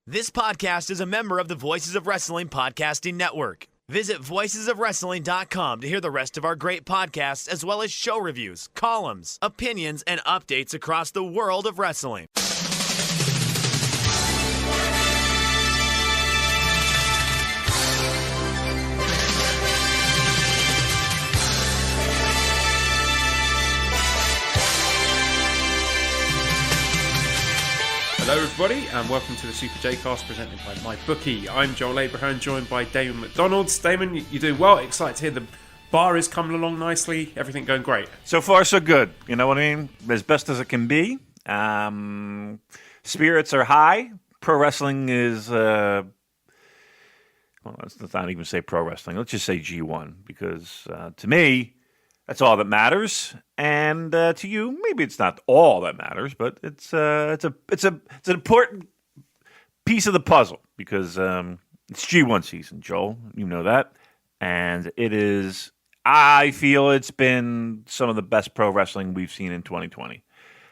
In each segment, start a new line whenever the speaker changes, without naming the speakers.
This podcast is a member of the Voices of Wrestling Podcasting Network. Visit voicesofwrestling.com to hear the rest of our great podcasts, as well as show reviews, columns, opinions, and updates across the world of wrestling.
Hello everybody and welcome to the Super J-Cast presented by MyBookie. I'm Joel Abraham, joined by Damon McDonald. Damon, you do well. Excited to hear the bar is coming along nicely. Everything going great.
So far, so good. You know what I mean? As best as it can be. Spirits are high. Pro wrestling is, well, let's not even say pro wrestling. Let's just say G1 because to me, that's all that matters. And to you, maybe it's not all that matters, but it's an important piece of the puzzle because it's G1 season, Joel. You know that, and it is. I feel it's been some of the best pro wrestling we've seen in 2020,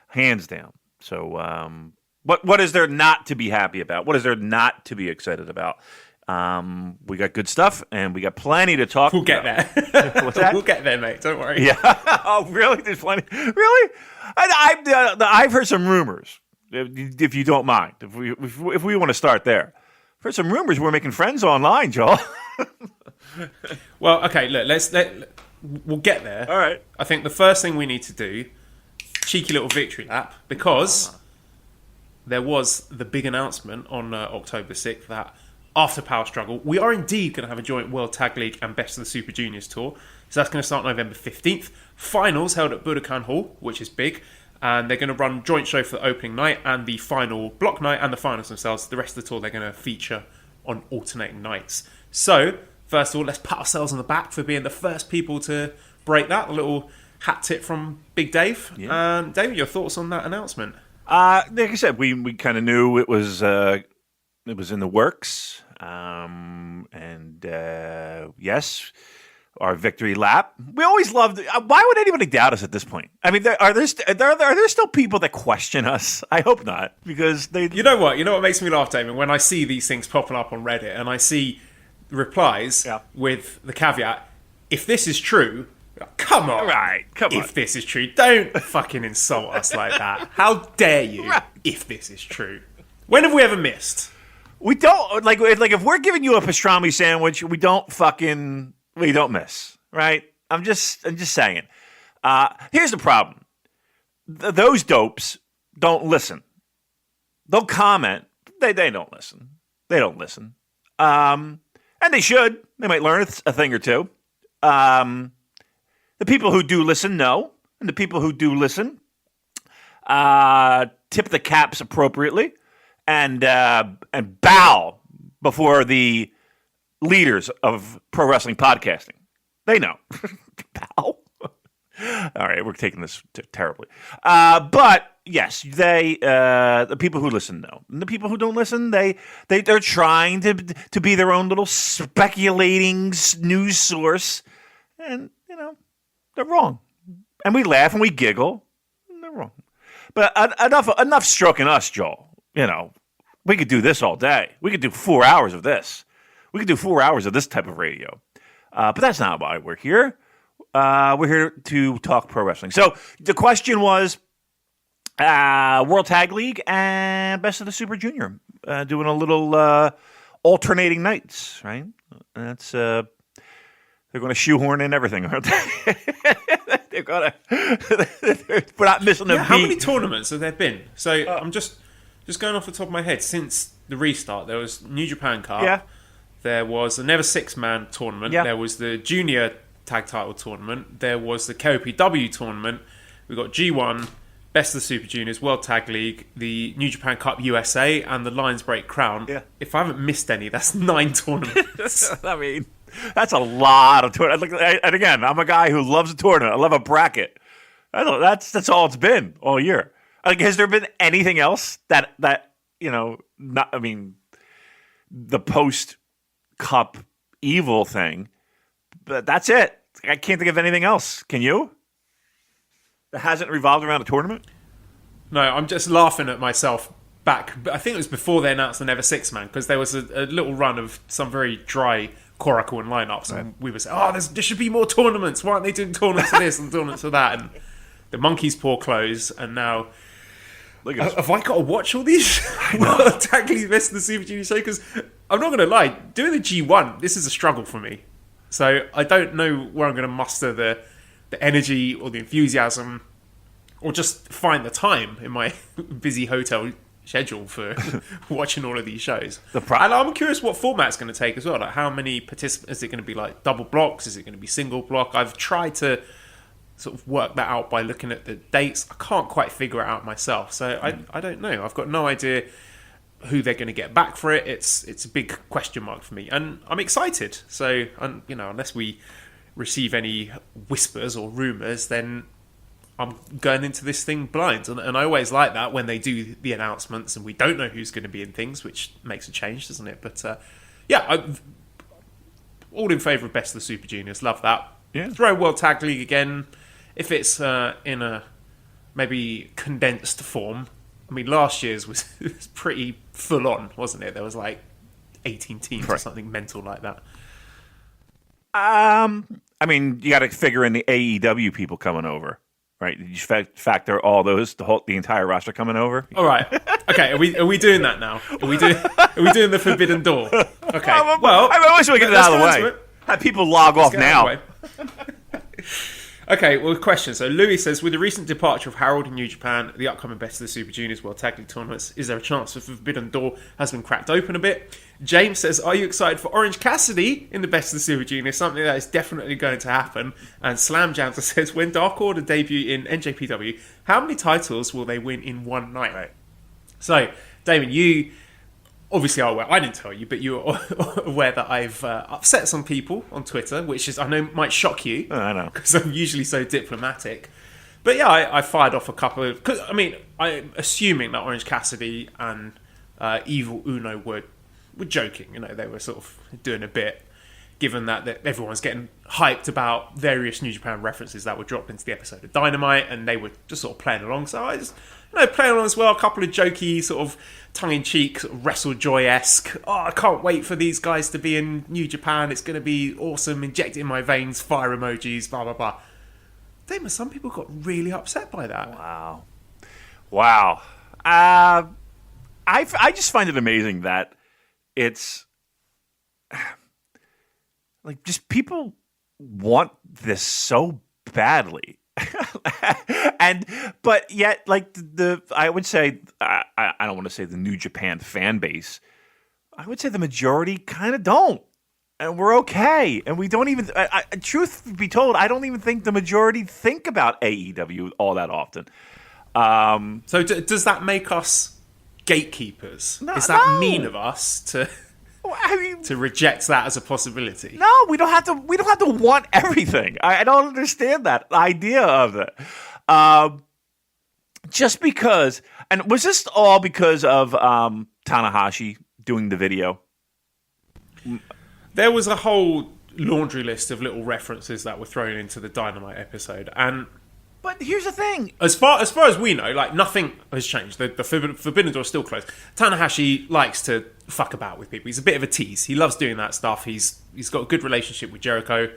hands down. So, what is there not to be happy about? What is there not to be excited about? We got good stuff, and we got plenty to talk about.
We'll get there.
What's that?
We'll get there, mate. Don't worry.
Yeah. Oh, really? There's plenty. Really? I've heard some rumors, if you don't mind, if we want to start there. I've heard some rumors we're making friends online, Joel.
Well, okay, look, we'll get there.
All right.
I think the first thing we need to do, cheeky little victory lap, because there was the big announcement on October 6th that after Power Struggle, we are indeed going to have a joint World Tag League and Best of the Super Juniors tour. So that's going to start November 15th. Finals held at Budokan Hall, which is big. And they're going to run joint show for the opening night and the final block night and the finals themselves. The rest of the tour, they're going to feature on alternating nights. So, first of all, let's pat ourselves on the back for being the first people to break that. A little hat tip from Big Dave.
Yeah.
David, your thoughts on that announcement?
Like I said, we kind of knew it was in the works. Yes, our victory lap. We always loved. Why would anybody doubt us at this point? I mean, are there still people that question us? I hope not, because they.
You know what? You know what makes me laugh, Damon? When I see these things popping up on Reddit and I see replies with the caveat, if this is true, come on.
Right, come on.
If this is true, don't fucking insult us like that. How dare you?
Right.
If this is true, when have we ever missed?
We don't like if we're giving you a pastrami sandwich, we don't miss, right? I'm just saying. Here's the problem: those dopes don't listen. They'll comment. They don't listen. They don't listen. And they should. They might learn a thing or two. The people who do listen know, and the people who do listen tip the caps appropriately. And bow before the leaders of pro wrestling podcasting. They know. Bow. All right, we're taking this terribly. But yes, the people who listen know. And the people who don't listen, they're trying to be their own little speculating news source. And, they're wrong. And we laugh and we giggle. And they're wrong. But enough stroking us, Joel. We could do this all day. We could do 4 hours of this. We could do 4 hours of this type of radio. But that's not why we're here. We're here to talk pro wrestling. So the question was World Tag League and Best of the Super Junior. Doing a little alternating nights, right? That's they're going to shoehorn in everything, aren't they? We're not missing a beat.
How many tournaments have there been? So I'm just going off the top of my head, since the restart, there was New Japan Cup.
Yeah.
There was the Never Six-Man tournament.
Yeah.
There was the Junior Tag Title tournament. There was the KOPW tournament. We got G1, Best of the Super Juniors, World Tag League, the New Japan Cup USA, and the Lions Break Crown.
Yeah.
If I haven't missed any, that's 9 tournaments.
I mean, that's a lot of tournaments. And again, I'm a guy who loves a tournament. I love a bracket. That's all it's been all year. Like, has there been anything else that not? I mean, the post-cup evil thing, but that's it. I can't think of anything else. Can you? That hasn't revolved around a tournament?
No, I'm just laughing at myself back. I think it was before they announced the Never Six Man, because there was a little run of some very dry Korakuen lineups, and we were saying, there should be more tournaments. Why aren't they doing tournaments of this and tournaments of that? And the Monkeys' Paw close, and now. Have I got to watch all these Tag League Best of the Super Junior show? Because I'm not going to lie, doing the G1, this is a struggle for me. So I don't know where I'm going to muster the energy or the enthusiasm, or just find the time in my busy hotel schedule for watching all of these shows. And I'm curious what format it's going to take as well. Like, how many participants? Is it going to be like double blocks? Is it going to be single block? I've tried to sort of work that out by looking at the dates. I can't quite figure it out myself, so I don't know. I've got no idea who they're going to get back for it. It's a big question mark for me, and I'm excited. So, unless we receive any whispers or rumours, then I'm going into this thing blind. And I always like that when they do the announcements and we don't know who's going to be in things, which makes a change, doesn't it? But I'm all in favour of Best of the Super Juniors. Love that.
Yeah.
Throw World Tag League again. If it's in a maybe condensed form. I mean, last year's was pretty full on, wasn't it? There was like 18 teams or something mental like that.
I mean, you got to figure in the AEW people coming over, right? Did you factor all those, the entire roster coming over?
All right. Okay. Are we doing that now? Are we doing the Forbidden Door? Okay. Well,
I wish we could get it out of the way. Have people log off now.
Okay, well, question. So Louis says, with the recent departure of Harold in New Japan, the upcoming Best of the Super Juniors World Tag League tournaments, is there a chance the Forbidden Door has been cracked open a bit? James says, are you excited for Orange Cassidy in the Best of the Super Juniors? Something that is definitely going to happen. And Slam Jamster says, when Dark Order debut in NJPW, how many titles will they win in one night? Right. So, Damon, you obviously are aware, I didn't tell you, but you're aware that I've upset some people on Twitter, which is, I know, might shock you.
I know.
Because I'm usually so diplomatic. But yeah, I fired off a couple of... Cause, I mean, I'm assuming that Orange Cassidy and Evil Uno were joking. You know, they were sort of doing a bit, given that everyone's getting hyped about various New Japan references that were dropped into the episode of Dynamite, and they were just sort of playing along. So I just... playing along as well, a couple of jokey, sort of tongue-in-cheek, sort of WrestleJoy-esque. Oh, I can't wait for these guys to be in New Japan. It's going to be awesome. Inject it in my veins, fire emojis, blah, blah, blah. Damon, some people got really upset by that.
Wow. I just find it amazing that it's... like, just people want this so badly. But yet, like, I would say, I don't want to say the New Japan fan base, I would say the majority kind of don't, and we're okay, and we don't even, truth be told, I don't even think the majority think about AEW all that often.
So does that make us gatekeepers? Is
No.
that mean of us to reject that as a possibility?
No, we don't have to want everything. I don't understand that idea of it. Just because, and was this all because of Tanahashi doing the video?
There was a whole laundry list of little references that were thrown into the Dynamite episode, and
but here's the thing:
as far as we know, like, nothing has changed. The Forbidden Door is still closed. Tanahashi likes to fuck about with people. He's a bit of a tease. He loves doing that stuff. He's got a good relationship with Jericho,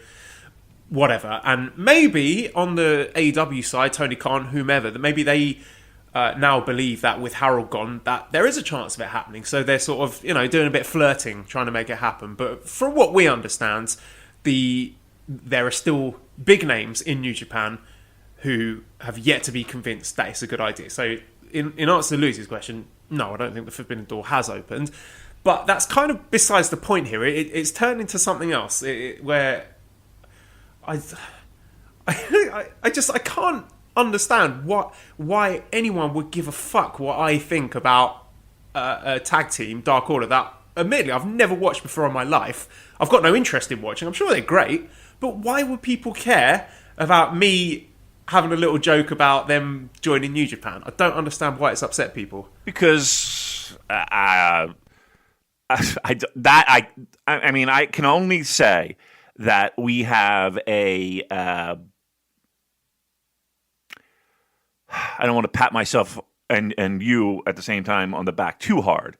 whatever. And maybe on the AEW side, Tony Khan, whomever, that maybe they now believe that with Harold gone, that there is a chance of it happening. So they're sort of, doing a bit of flirting, trying to make it happen. But from what we understand, there are still big names in New Japan who have yet to be convinced that it's a good idea. So in answer to Louis's question, no, I don't think the Forbidden Door has opened. But that's kind of besides the point here. It's turned into something else where I can't understand why anyone would give a fuck what I think about a tag team, Dark Order, that admittedly I've never watched before in my life. I've got no interest in watching. I'm sure they're great, but why would people care about me having a little joke about them joining New Japan? I don't understand why it's upset people.
Because I mean, I can only say that we have I don't want to pat myself and you at the same time on the back too hard.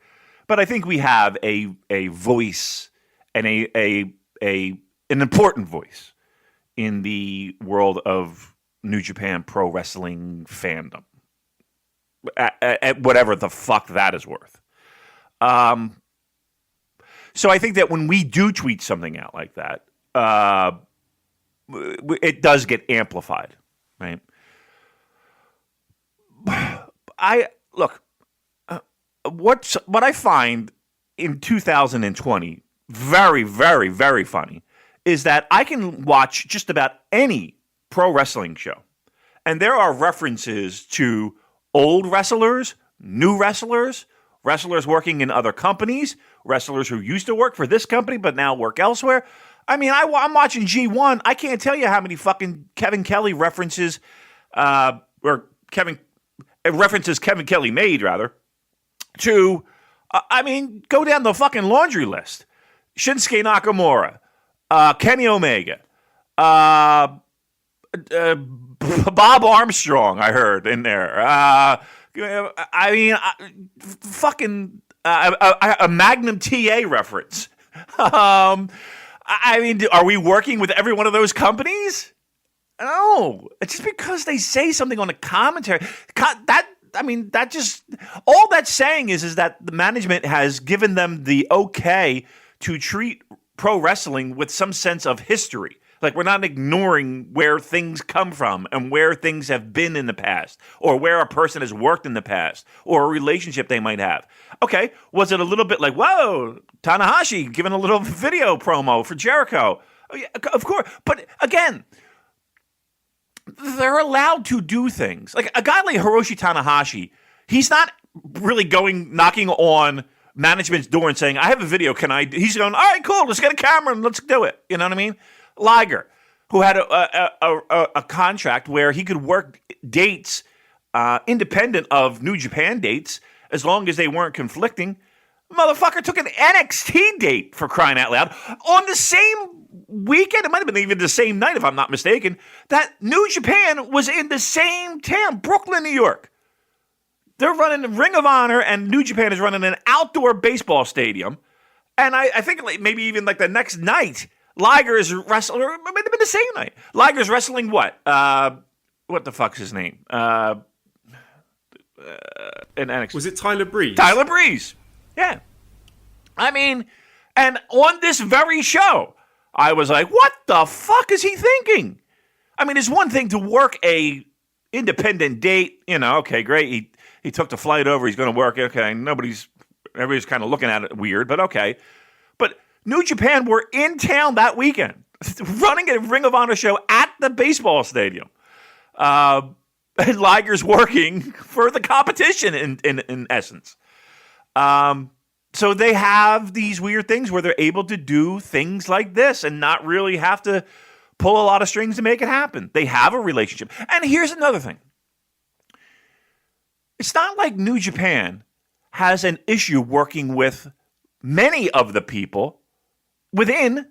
But I think we have a voice and an important voice in the world of New Japan Pro Wrestling fandom, at whatever the fuck that is worth. So I think that when we do tweet something out like that, it does get amplified, right? What I find in 2020 very, very, very funny is that I can watch just about any pro wrestling show, and there are references to old wrestlers, new wrestlers, wrestlers working in other companies, wrestlers who used to work for this company but now work elsewhere. I mean, I'm watching G1. I can't tell you how many fucking Kevin Kelly references, Kevin Kelly made, rather, to, go down the fucking laundry list. Shinsuke Nakamura, Kenny Omega, Bob Armstrong, I heard in there. A Magnum TA reference. Are we working with every one of those companies? No. It's just because they say something on a commentary. All that's saying is that the management has given them the okay to treat pro wrestling with some sense of history. Like, we're not ignoring where things come from and where things have been in the past, or where a person has worked in the past, or a relationship they might have. Okay, was it a little bit like, whoa, Tanahashi giving a little video promo for Jericho? Oh, yeah, of course. But again, they're allowed to do things. Like a guy like Hiroshi Tanahashi, he's not really knocking on management's door and saying, I have a video, he's going, all right, cool, let's get a camera and let's do it. You know what I mean? Liger, who had a contract where he could work dates independent of New Japan dates as long as they weren't conflicting. Motherfucker took an NXT date, for crying out loud, on the same weekend. It might have been even the same night, if I'm not mistaken, that New Japan was in the same town, Brooklyn, New York. They're running Ring of Honor, and New Japan is running an outdoor baseball stadium. And I think maybe even like the next night, Liger's wrestling, or it might have been the same night. Liger's wrestling what? What the fuck's his name? In NXT.
Was it Tyler Breeze?
Tyler Breeze. Yeah. And on this very show, I was like, what the fuck is he thinking? It's one thing to work a independent date. Okay, great. He took the flight over. He's going to work. Okay, everybody's kind of looking at it weird, but okay. But New Japan were in town that weekend, running a Ring of Honor show at the baseball stadium. And Liger's working for the competition in essence. So they have these weird things where they're able to do things like this and not really have to pull a lot of strings to make it happen. They have a relationship. And here's another thing. It's not like New Japan has an issue working with many of the people within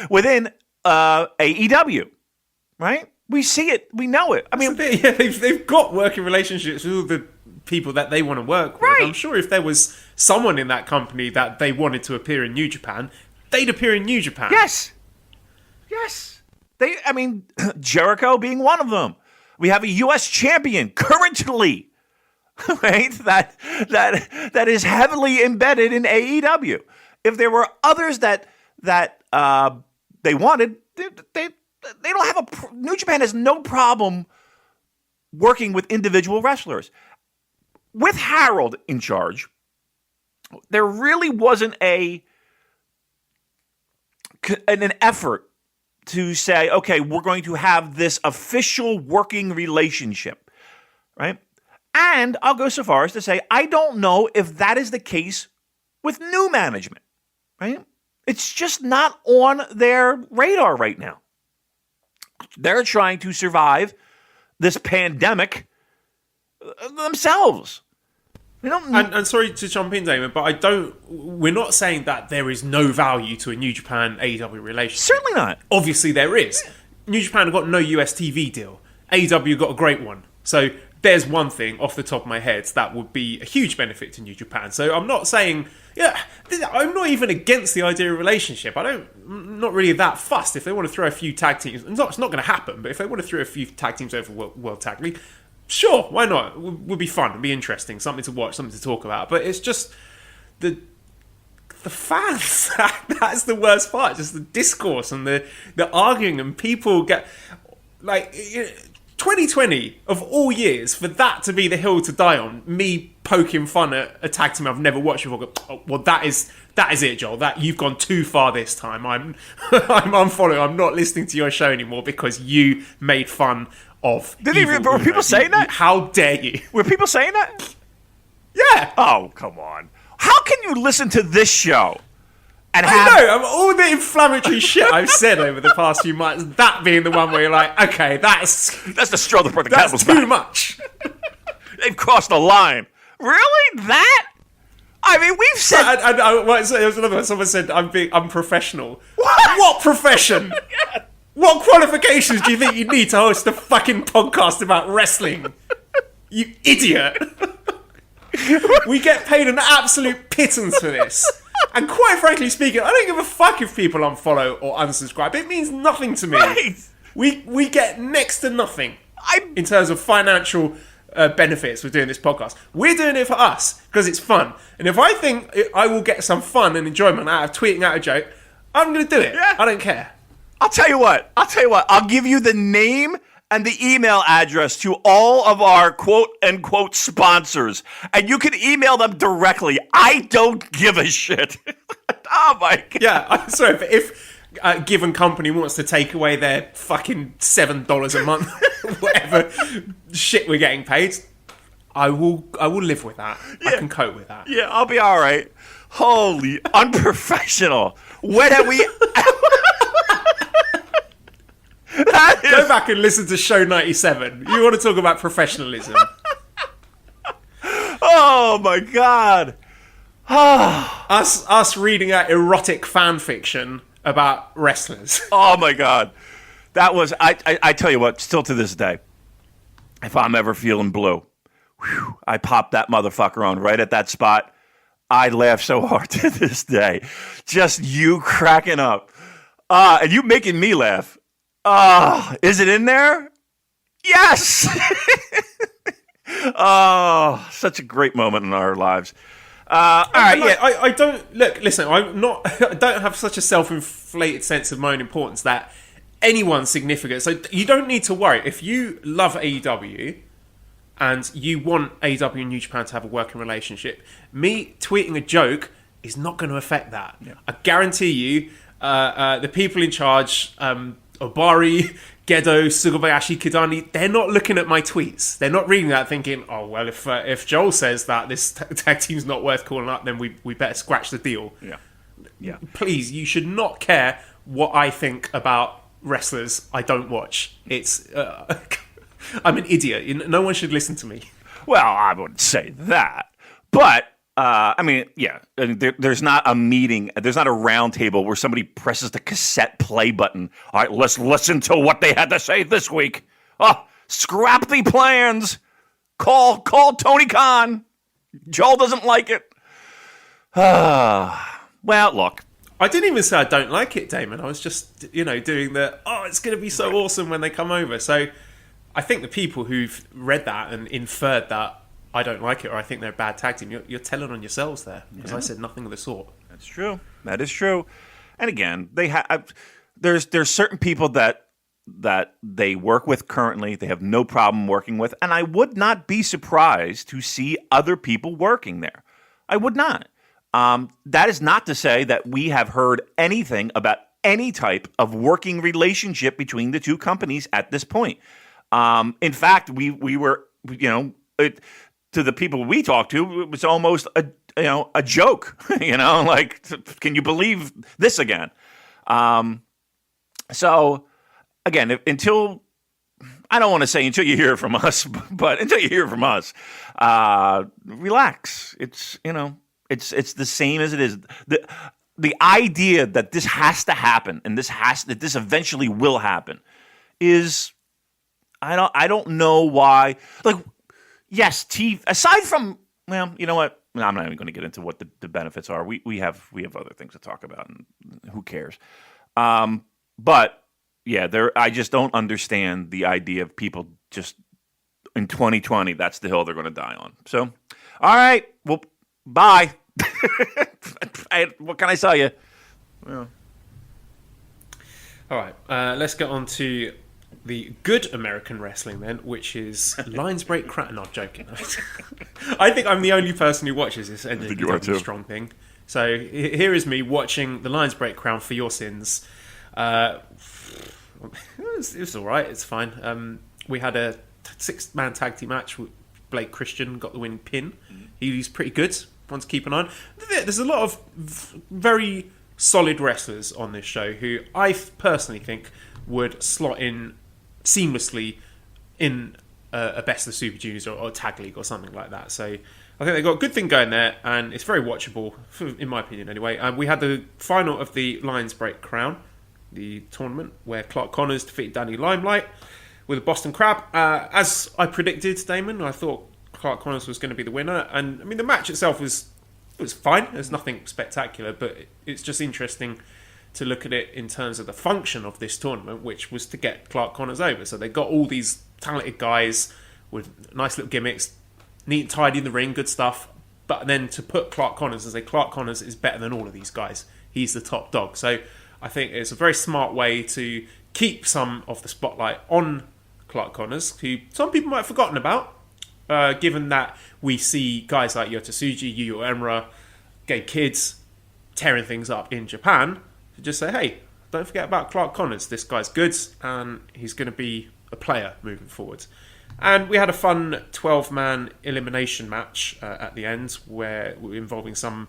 within AEW, right? We see it, we know it.
They've got working relationships with all the people that they want to work with.
Right.
I'm sure if there was someone in that company that they wanted to appear in New Japan, they'd appear in New Japan.
Yes. Jericho being one of them. We have a U.S. champion currently, right? That is heavily embedded in AEW. If there were others that they wanted, they don't have New Japan has no problem working with individual wrestlers. With Harold in charge, there really wasn't an effort to say, okay, we're going to have this official working relationship, right? And I'll go so far as to say, I don't know if that is the case with new management, right? It's just not on their radar right now. They're trying to survive this pandemic themselves.
And sorry to jump in, Damon, but we're not saying that there is no value to a New Japan AEW relationship.
Certainly not.
Obviously there is. New Japan have got no US TV deal. AEW got a great one. So there's one thing off the top of my head that would be a huge benefit to New Japan. So I'm not saying, I'm not even against the idea of a relationship. I'm not really that fussed. If they want to throw a few tag teams, it's not going to happen, but if they want to throw a few tag teams over World Tag League, sure, why not? It would be fun, it'd be interesting, something to watch, something to talk about. But it's just the fans. That's the worst part. Just the discourse and the arguing, and people get like 2020 of all years, for that to be the hill to die on. Me poking fun at a tag team I've never watched before. Oh, well, that is it, Joel. That you've gone too far this time. I'm unfollowing. I'm not listening to your show anymore because you made fun of.
Were people saying that?
How dare you?
Were people saying that?
Yeah.
Oh, come on. How can you listen to this show and
I know, all the inflammatory shit I've said over the past few months, that being the one where you're like, okay, that's
the straw that broke the camel's
back. That's too much.
They've crossed the line. Really? That? I mean, we've said...
There was another one. Someone said, I'm unprofessional. What profession? What qualifications do you think you need to host a fucking podcast about wrestling? You idiot. We get paid an absolute pittance for this. And quite frankly speaking, I don't give a fuck if people unfollow or unsubscribe. It means nothing to me.
Right.
We get next to nothing in terms of financial benefits for doing this podcast. We're doing it for us because it's fun. And if I think I will get some fun and enjoyment out of tweeting out a joke, I'm going to do it. Yeah. I don't care.
I'll tell you what. I'll give you the name and the email address to all of our quote-unquote sponsors, and you can email them directly. I don't give a shit. Oh, my God.
Yeah, I'm sorry, but if a given company wants to take away their fucking $7 a month, whatever shit we're getting paid, I will live with that. Yeah. I can cope with that.
Yeah, I'll be all right. Holy unprofessional. When have we...
Go back and listen to show 97. You want to talk about professionalism.
Oh, my God.
us reading out erotic fan fiction about wrestlers.
Oh, my God. That was... I tell you what, still to this day, if I'm ever feeling blue, I pop that motherfucker on right at that spot. I laugh so hard to this day. Just you cracking up. And you making me laugh. Is it in there? Yes! Oh, such a great moment in our lives. All right, yeah.
I don't... Look, listen, I'm not... I don't have such a self-inflated sense of my own importance that anyone's significant. So you don't need to worry. If you love AEW and you want AEW and New Japan to have a working relationship, me tweeting a joke is not going to affect that. Yeah. I guarantee you, the people in charge... Obari, Gedo, Sugabayashi, Kidani, they're not looking at my tweets. They're not reading that thinking, oh, well, if Joel says that this tag team's not worth calling up, then we better scratch the deal.
Yeah.
Please, you should not care what I think about wrestlers I don't watch. It's... I'm an idiot. No one should listen to me.
Well, I wouldn't say that. But... there's not a meeting, there's not a round table where somebody presses the cassette play button. All right, let's listen to what they had to say this week. Oh, scrap the plans. Call Tony Khan. Joel doesn't like it. Well, look.
I didn't even say I don't like it, Damon. I was just, doing it's going to be so awesome when they come over. So I think the people who've read that and inferred that I don't like it, or I think they're a bad tag team, you're telling on yourselves there, because I said nothing of the sort.
That's true. That is true. And again, there's certain people that they work with currently, they have no problem working with, and I would not be surprised to see other people working there. I would not. That is not to say that we have heard anything about any type of working relationship between the two companies at this point. In fact, we were, to the people we talked to, it was almost a joke, like, can you believe this again? So again, until you hear from us, but until you hear from us, relax. It's the same as it is. The idea that this has to happen and that this eventually will happen is, I don't know why. Like, yes, aside from, well, you know what? No, I'm not even going to get into what the benefits are. We have other things to talk about, and who cares? But yeah, I just don't understand the idea of people just in 2020. That's the hill they're going to die on. So, all right, well, bye. What can I tell you? Yeah.
All right, let's get on to the good American wrestling then, which is Lions Break Crown. No, I'm joking. I think I'm the only person who watches this NJPW Strong thing. So here is me watching the Lions Break Crown for your sins. It was all right. It's fine. We had a 6-man tag team match. Blake Christian got the win pin. He's pretty good. One to keep an eye on. There's a lot of very solid wrestlers on this show who I personally think would slot in seamlessly in a Best of the Super Juniors or a tag league or something like that. So I think they've got a good thing going there, and it's very watchable, in my opinion anyway. We had the final of the Lions Break Crown, the tournament, where Clark Connors defeated Danny Limelight with a Boston Crab. As I predicted, Damon, I thought Clark Connors was going to be the winner, and I mean the match itself was fine. There's nothing spectacular, but it's just interesting to look at it in terms of the function of this tournament, which was to get Clark Connors over. So they got all these talented guys with nice little gimmicks, neat and tidy in the ring, good stuff. But then to put Clark Connors and say Clark Connors is better than all of these guys. He's the top dog. So I think it's a very smart way to keep some of the spotlight on Clark Connors, who some people might have forgotten about, given that we see guys like Yota Tsuji, Yuya Uemura, Gabe Kidd tearing things up in Japan. To just say, hey, don't forget about Clark Connors. This guy's good, and he's going to be a player moving forward. And we had a fun 12-man elimination match at the end, where we were involving some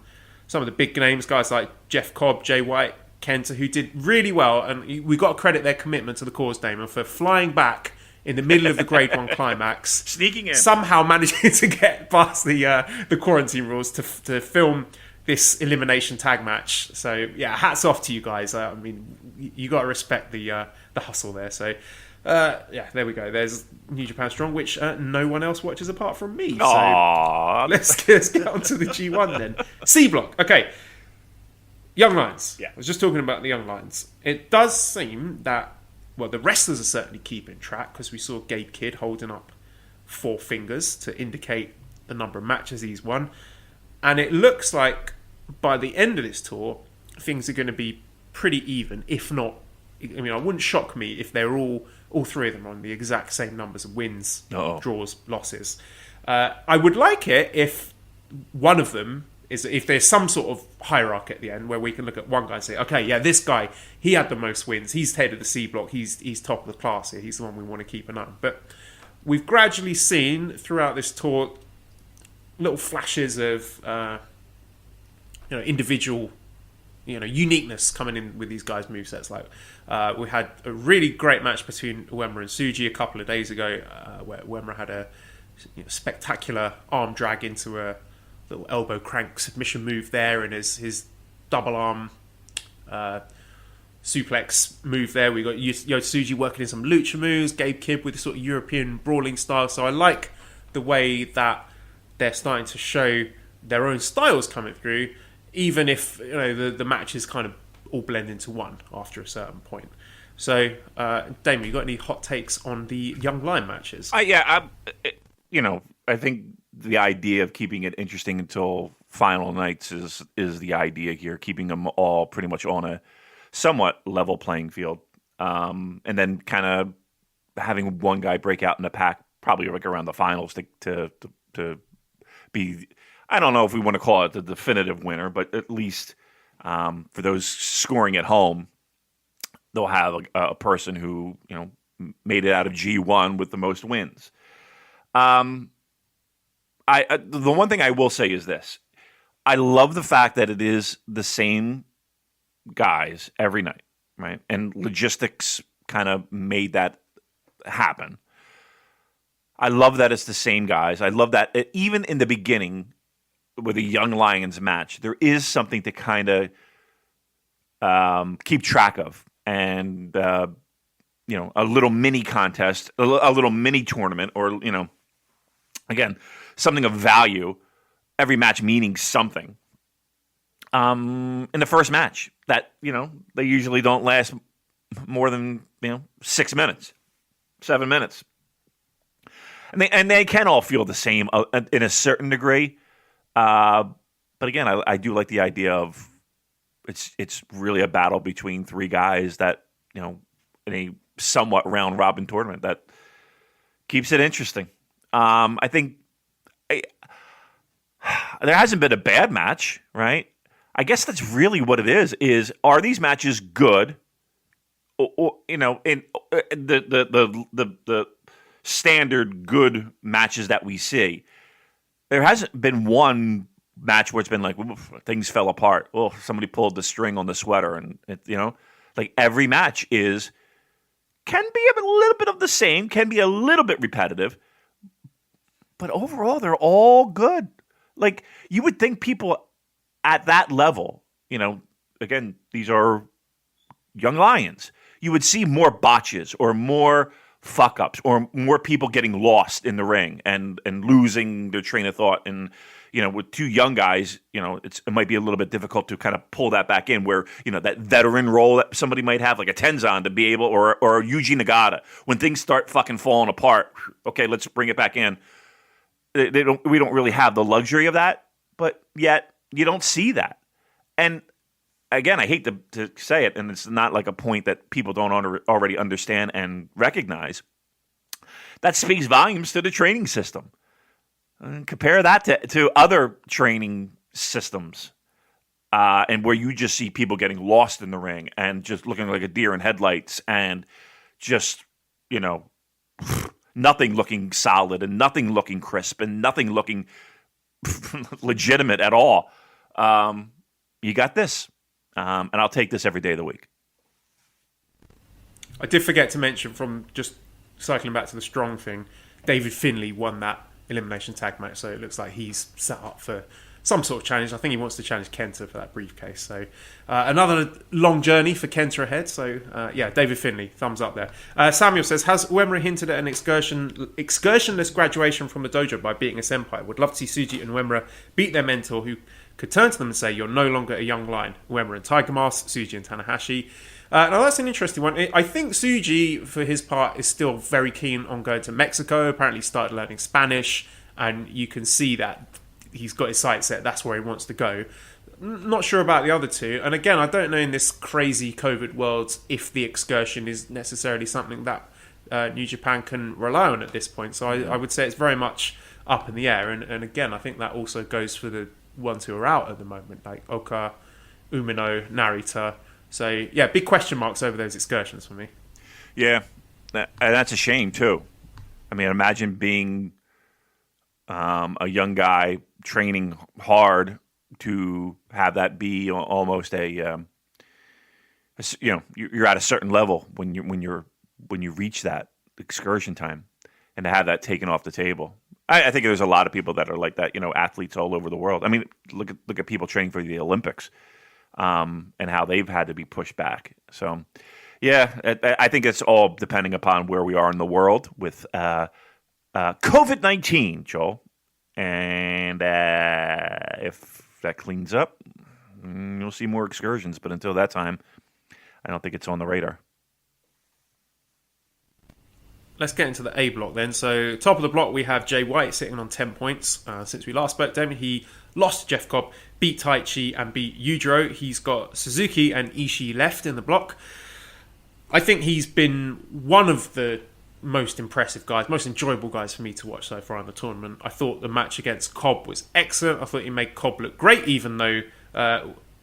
of the big names, guys like Jeff Cobb, Jay White, Kenta, who did really well. And we got to credit their commitment to the cause, Damon, for flying back in the middle of the Grade 1 climax,
sneaking in,
somehow managing to get past the quarantine rules to film this elimination tag match. So yeah, hats off to you guys. I mean, you got to respect the hustle there. So yeah, there we go. There's New Japan Strong, which no one else watches apart from me.
Aww.
So let's get on to the G1 then. C Block. Okay, Young Lions.
Yeah,
I was just talking about the Young Lions. It does seem that, well, the wrestlers are certainly keeping track, because we saw Gabe Kidd holding up 4 fingers to indicate the number of matches he's won. And it looks like by the end of this tour, things are going to be pretty even, if not. I mean, it wouldn't shock me if they're all 3 of them on the exact same numbers of wins, draws, losses. I would like it if one of them is, if there's some sort of hierarchy at the end where we can look at one guy and say, okay, yeah, this guy, he had the most wins. He's head of the C Block. He's top of the class here. He's the one we want to keep an eye on. But we've gradually seen throughout this tour little flashes of individual uniqueness coming in with these guys' movesets. Like we had a really great match between Uemura and Tsuji a couple of days ago, where Uemura had a spectacular arm drag into a little elbow crank submission move there, and his double arm suplex move there. We got Yota Tsuji working in some lucha moves, Gabe Kidd with a sort of European brawling style. So I like the way that they're starting to show their own styles coming through, even if the matches kind of all blend into one after a certain point. So, Damon, you got any hot takes on the Young Lion matches?
I think the idea of keeping it interesting until final nights is the idea here, keeping them all pretty much on a somewhat level playing field, and then kind of having one guy break out in the pack, probably like around the finals to be, I don't know if we want to call it the definitive winner, but at least for those scoring at home, they'll have a person who made it out of G1 with the most wins. The one thing I will say is this: I love the fact that it is the same guys every night, right? And logistics kind of made that happen. I love that it's the same guys. I love that even in the beginning with a Young Lions match, there is something to kind of keep track of, and a little mini contest, a little mini tournament, or again, something of value, every match meaning something. In the first match that, they usually don't last more than, 6 minutes, 7 minutes. And they can all feel the same in a certain degree. But again, I do like the idea of it's really a battle between three guys that, in a somewhat round robin tournament that keeps it interesting. I think there hasn't been a bad match, right? I guess that's really what it is are these matches good? Or in the standard good matches that we see. There hasn't been one match where it's been like, things fell apart. Oh, somebody pulled the string on the sweater, and like every match can be a little bit of the same, can be a little bit repetitive, but overall they're all good. Like, you would think people at that level, again, these are young lions, you would see more botches or more fuck-ups or more people getting lost in the ring and losing their train of thought. And, with two young guys, it might be a little bit difficult to kind of pull that back in where, that veteran role that somebody might have, like a Tenzan to be able, or Yuji Nagata, when things start fucking falling apart, okay, let's bring it back in. We don't really have the luxury of that, but yet you don't see that. And again, I hate to say it, and it's not like a point that people don't already understand and recognize. That speaks volumes to the training system. And compare that to other training systems, and where you just see people getting lost in the ring and just looking like a deer in headlights and just, nothing looking solid and nothing looking crisp and nothing looking legitimate at all. You got this. And I'll take this every day of the week.
I did forget to mention, from just cycling back to the strong thing, David Finlay won that elimination tag match, so it looks like he's set up for some sort of challenge. I think he wants to challenge Kenta for that briefcase. So another long journey for Kenta ahead. So David Finlay, thumbs up there. Samuel says, has Uemura hinted at an excursionless graduation from the dojo by beating a senpai? Would love to see Tsuji and Uemura beat their mentor, who could turn to them and say, you're no longer a young lion. Uemura and Tiger Mask, Tsuji and Tanahashi. Now that's an interesting one. I think Tsuji, for his part, is still very keen on going to Mexico. Apparently started learning Spanish, and you can see that he's got his sights set. That's where he wants to go. Not sure about the other two. And again, I don't know in this crazy COVID world if the excursion is necessarily something that New Japan can rely on at this point. So I would say it's very much up in the air. And again, I think that also goes for the ones who are out at the moment, like Oka, Umino, Narita. So, yeah, big question marks over those excursions for me.
Yeah, that's a shame, too. I mean, imagine being a young guy training hard to have that be almost you're at a certain level when you reach that excursion time, and to have that taken off the table. I think there's a lot of people that are like that, athletes all over the world. I mean, look at people training for the Olympics, and how they've had to be pushed back. So, yeah, I think it's all depending upon where we are in the world with COVID-19, Joel. And if that cleans up, you'll see more excursions. But until that time, I don't think it's on the radar.
Let's get into the A block then. So, top of the block, we have Jay White sitting on 10 points. Since we last spoke to him, he lost to Jeff Cobb, beat Taichi, and beat Yujiro. He's got Suzuki and Ishii left in the block. I think he's been one of the most impressive guys, most enjoyable guys for me to watch so far in the tournament. I thought the match against Cobb was excellent. I thought he made Cobb look great, even though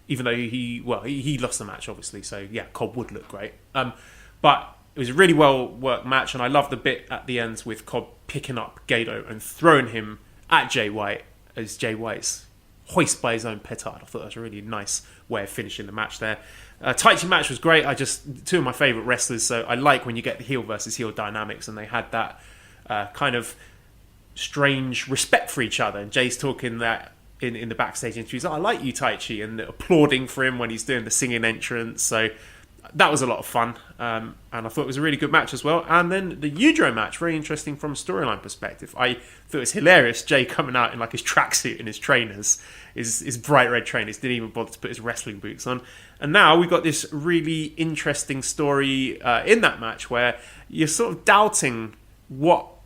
he lost the match, obviously. So, yeah, Cobb would look great. But it was a really well-worked match, and I loved the bit at the end with Cobb picking up Gato and throwing him at Jay White as Jay White's hoist by his own petard. I thought that was a really nice way of finishing the match there. Taichi match was great. Two of my favourite wrestlers, so I like when you get the heel versus heel dynamics, and they had that kind of strange respect for each other. And Jay's talking that in the backstage interviews, I like you, Taichi, and applauding for him when he's doing the singing entrance. So that was a lot of fun, and I thought it was a really good match as well. And then the Yujiro match, very interesting from a storyline perspective. I thought it was hilarious, Jay coming out in like his tracksuit and his trainers, his bright red trainers, didn't even bother to put his wrestling boots on. And now we got this really interesting story in that match where you're sort of doubting what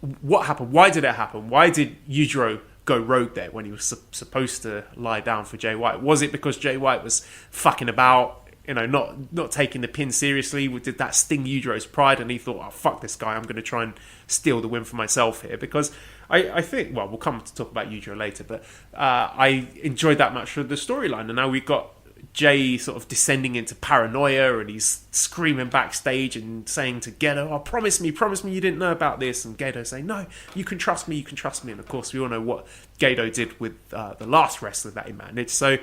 happened. Why did it happen? Why did Yujiro go rogue there when he was supposed to lie down for Jay White? Was it because Jay White was fucking about, not taking the pin seriously? Did that sting Yujiro's pride and he thought, oh, fuck this guy, I'm going to try and steal the win for myself here? Because I think, well, we'll come to talk about Yujiro later, but I enjoyed that match for the storyline. And now we've got Jay sort of descending into paranoia, and he's screaming backstage and saying to Gedo, oh, promise me you didn't know about this. And Gedo saying, no, you can trust me. And of course, we all know what Gedo did with the last wrestler that he managed. So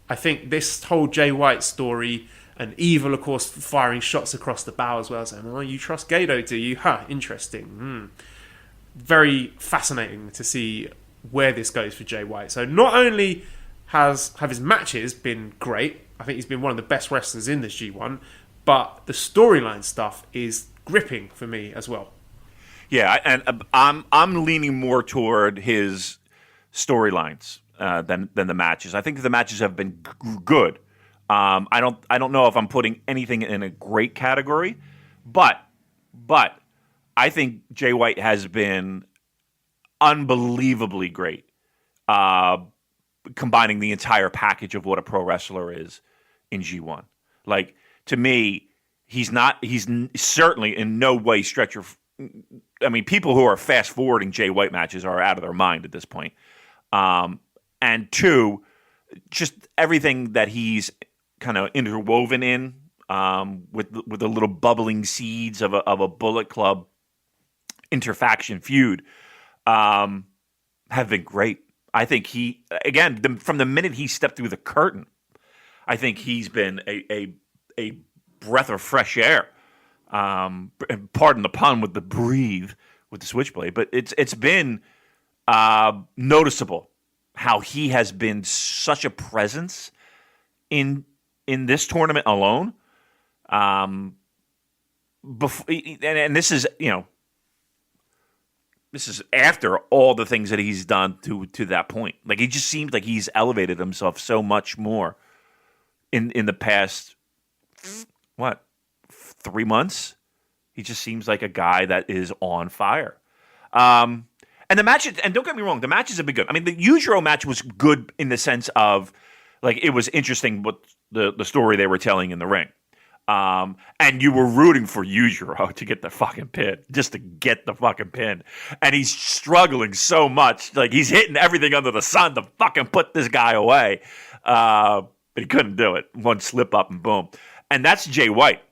I think this whole Jay White story, and Evil, of course, firing shots across the bow as well, saying, oh, you trust Gedo, do you? Interesting. Very fascinating to see where this goes for Jay White. So not only have his matches been great, I think he's been one of the best wrestlers in this G1, but the storyline stuff is gripping for me as well.
Yeah, and I'm leaning more toward his storylines than the matches. I think the matches have been good. I don't know if I'm putting anything in a great category, but I think Jay White has been unbelievably great, combining the entire package of what a pro wrestler is in G1. Like, to me, he's certainly in no way stretch of. I mean, people who are fast forwarding Jay White matches are out of their mind at this point. And two, just everything that he's kind of interwoven in with the little bubbling seeds of a Bullet Club interfaction feud have been great. I think from the minute he stepped through the curtain, I think he's been a breath of fresh air. Pardon the pun with the breathe with the Switchblade, but it's been noticeable how he has been such a presence in this tournament alone. Before, and this is this is after all the things that he's done to that point. Like, he just seems like he's elevated himself so much more in the past 3 months. He just seems like a guy that is on fire. And the matches, and don't get me wrong, the matches have been good. I mean, the Yujiro match was good in the sense of, like, it was interesting what the story they were telling in the ring. And you were rooting for Yujiro to get the fucking pin, just to get the fucking pin. And he's struggling so much. Like, he's hitting everything under the sun to fucking put this guy away. But he couldn't do it. One slip up and boom. And that's Jay White.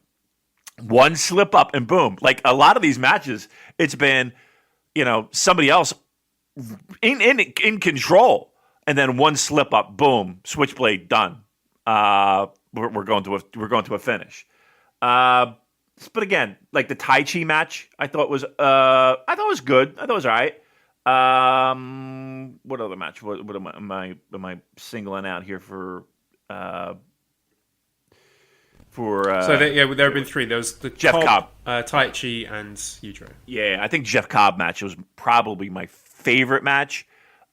One slip up and boom. Like, a lot of these matches, it's been, somebody else in control, and then one slip up, boom, Switchblade done. We're going to a finish. But again, like the Tai Chi match, I thought was good. I thought it was all right. What other match? What am I singling out here for? There have been three. There was the
Jeff Cobb, Tai Chi, and Yujiro.
Yeah, I think Jeff Cobb match was probably my favorite match.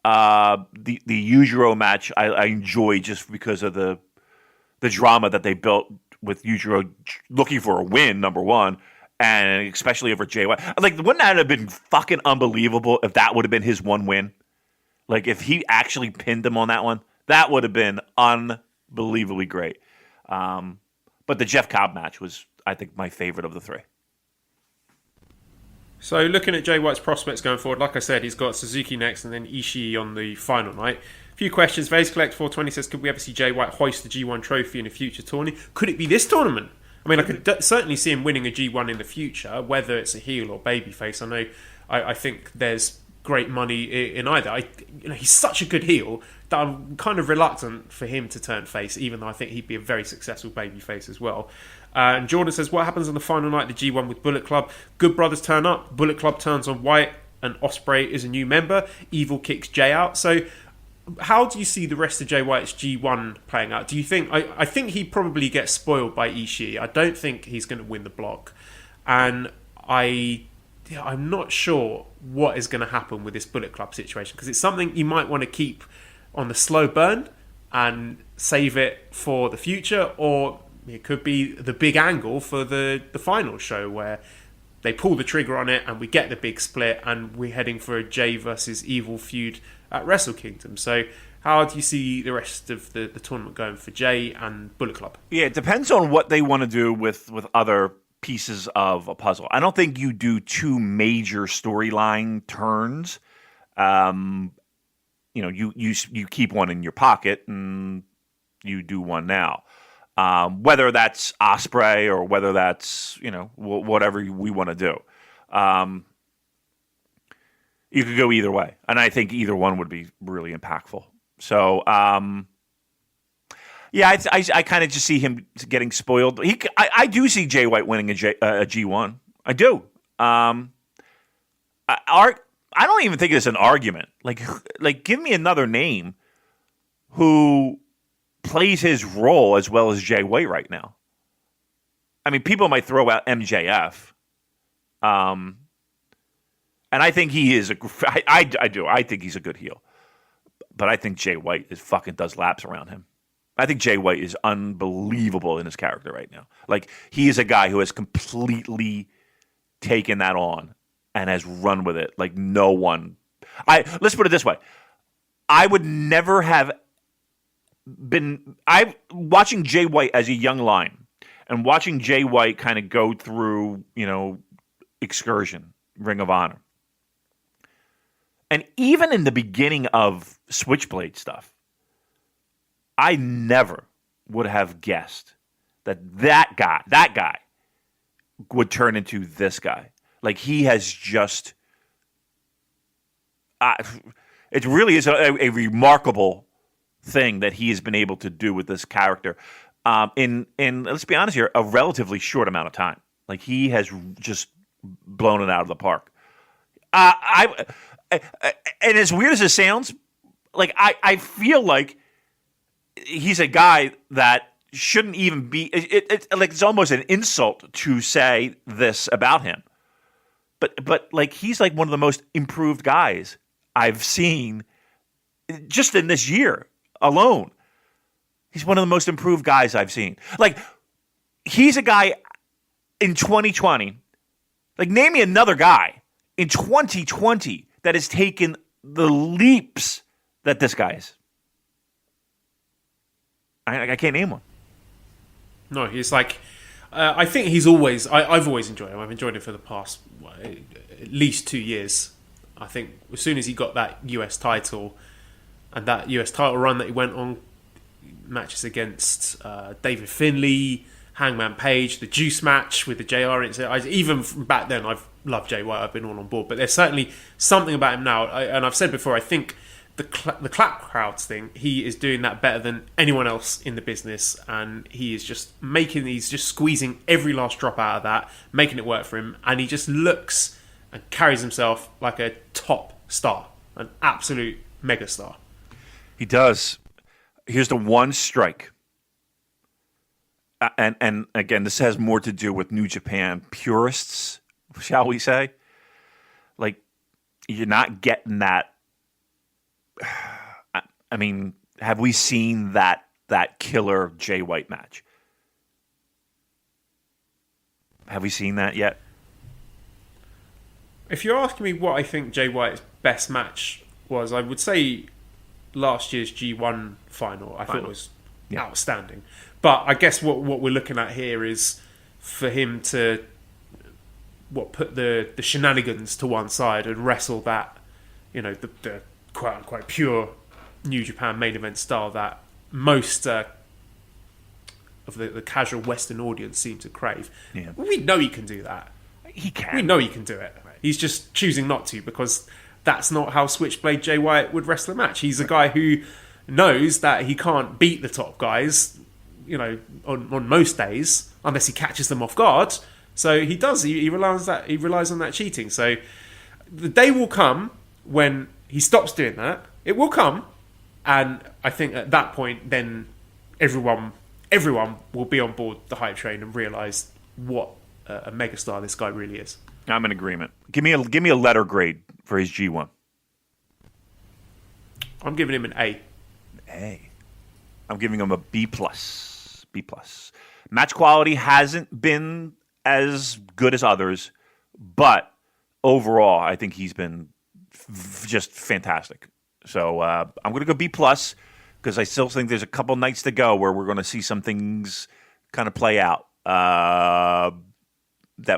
The Yujiro match I enjoy just because of the drama that they built with Yujiro looking for a win, number one, and especially over Jay White. Like, wouldn't that have been fucking unbelievable if that would have been his one win? Like, if he actually pinned him on that one, that would have been unbelievably great. But the Jeff Cobb match was, I think, my favorite of the three.
So, looking at Jay White's prospects going forward, like I said, he's got Suzuki next and then Ishii on the final night. A few questions. Vase Collect 420 says, could we ever see Jay White hoist the G1 trophy in a future tourney? Could it be this tournament? I mean, I could certainly see him winning a G1 in the future, whether it's a heel or babyface. I think there's great money in either. He's such a good heel that I'm kind of reluctant for him to turn face, even though I think he'd be a very successful babyface as well. And Jordan says, what happens on the final night of the G1 with Bullet Club? Good Brothers turn up, Bullet Club turns on White, and Ospreay is a new member. Evil kicks Jay out. So how do you see the rest of Jay White's G1 playing out? Do you think... I think he probably gets spoiled by Ishii. I don't think he's going to win the block. And I'm not sure what is going to happen with this Bullet Club situation, because it's something you might want to keep on the slow burn and save it for the future, or it could be the big angle for the final show where they pull the trigger on it and we get the big split and we're heading for a Jay versus Evil feud at Wrestle Kingdom. So how do you see the rest of the tournament going for Jay and Bullet Club?
Yeah, it depends on what they want to do with other pieces of a puzzle. I don't think you do two major storyline turns. You keep one in your pocket and you do one now. Whether that's Ospreay or whether that's, whatever we want to do. You could go either way. And I think either one would be really impactful. So, I kind of just see him getting spoiled. I do see Jay White winning a G1. I do. I don't even think it's an argument. Like, give me another name who plays his role as well as Jay White right now. I mean, people might throw out MJF. And I think he is I do. I think he's a good heel. But I think Jay White fucking does laps around him. I think Jay White is unbelievable in his character right now. Like, he is a guy who has completely taken that on and has run with it like no one. Let's put it this way. I would never have been... watching Jay White as a young lion and watching Jay White kind of go through, Excursion, Ring of Honor. And even in the beginning of Switchblade stuff, I never would have guessed that guy would turn into this guy. Like, he has just... it really is a remarkable thing that he has been able to do with this character in, let's be honest here, a relatively short amount of time. Like, he has just blown it out of the park. And as weird as it sounds, like, I feel like he's a guy that shouldn't even be. It's almost an insult to say this about him. But like, he's like one of the most improved guys I've seen just in this year alone. He's one of the most improved guys I've seen. Like, he's a guy in 2020. Like, name me another guy in 2020 that has taken the leaps that this guy is. I can't name one.
No, he's like... I think he's always... I've always enjoyed him. I've enjoyed him for the past at least 2 years. I think as soon as he got that US title and that US title run that he went on, matches against David Finlay, Hangman Page, the Juice match with the JR. Even from back then, I've loved Jay White. I've been all on board. But there's certainly something about him now. And I've said before, I think the clap crowds thing, he is doing that better than anyone else in the business. And he is just he's just squeezing every last drop out of that, making it work for him. And he just looks and carries himself like a top star, an absolute megastar.
He does. Here's the one strike. And again, this has more to do with New Japan purists, shall we say? Like, you're not getting that. I mean, have we seen that killer Jay White match? Have we seen that yet?
If you're asking me what I think Jay White's best match was, I would say last year's G1 final. I thought it was outstanding. But I guess what we're looking at here is for him to put the shenanigans to one side and wrestle that, the quote unquote pure New Japan main event style that most of the casual Western audience seem to crave. Yeah. We know he can do that.
He can.
We know he can do it. He's just choosing not to because that's not how Switchblade Jay White would wrestle a match. He's a guy who knows that he can't beat the top guys, on most days unless he catches them off guard. So he does. He relies on that cheating. So the day will come when he stops doing that. It will come, And I think at that point, then everyone will be on board the hype train and realise what a megastar this guy really is.
I'm in agreement. Give me a letter grade for his G1.
I'm giving him an A.
A. I'm giving him a B plus. B plus. Match quality hasn't been as good as others, but overall, I think he's been just fantastic. So I'm going to go B plus because I still think there's a couple nights to go where we're going to see some things kind of play out that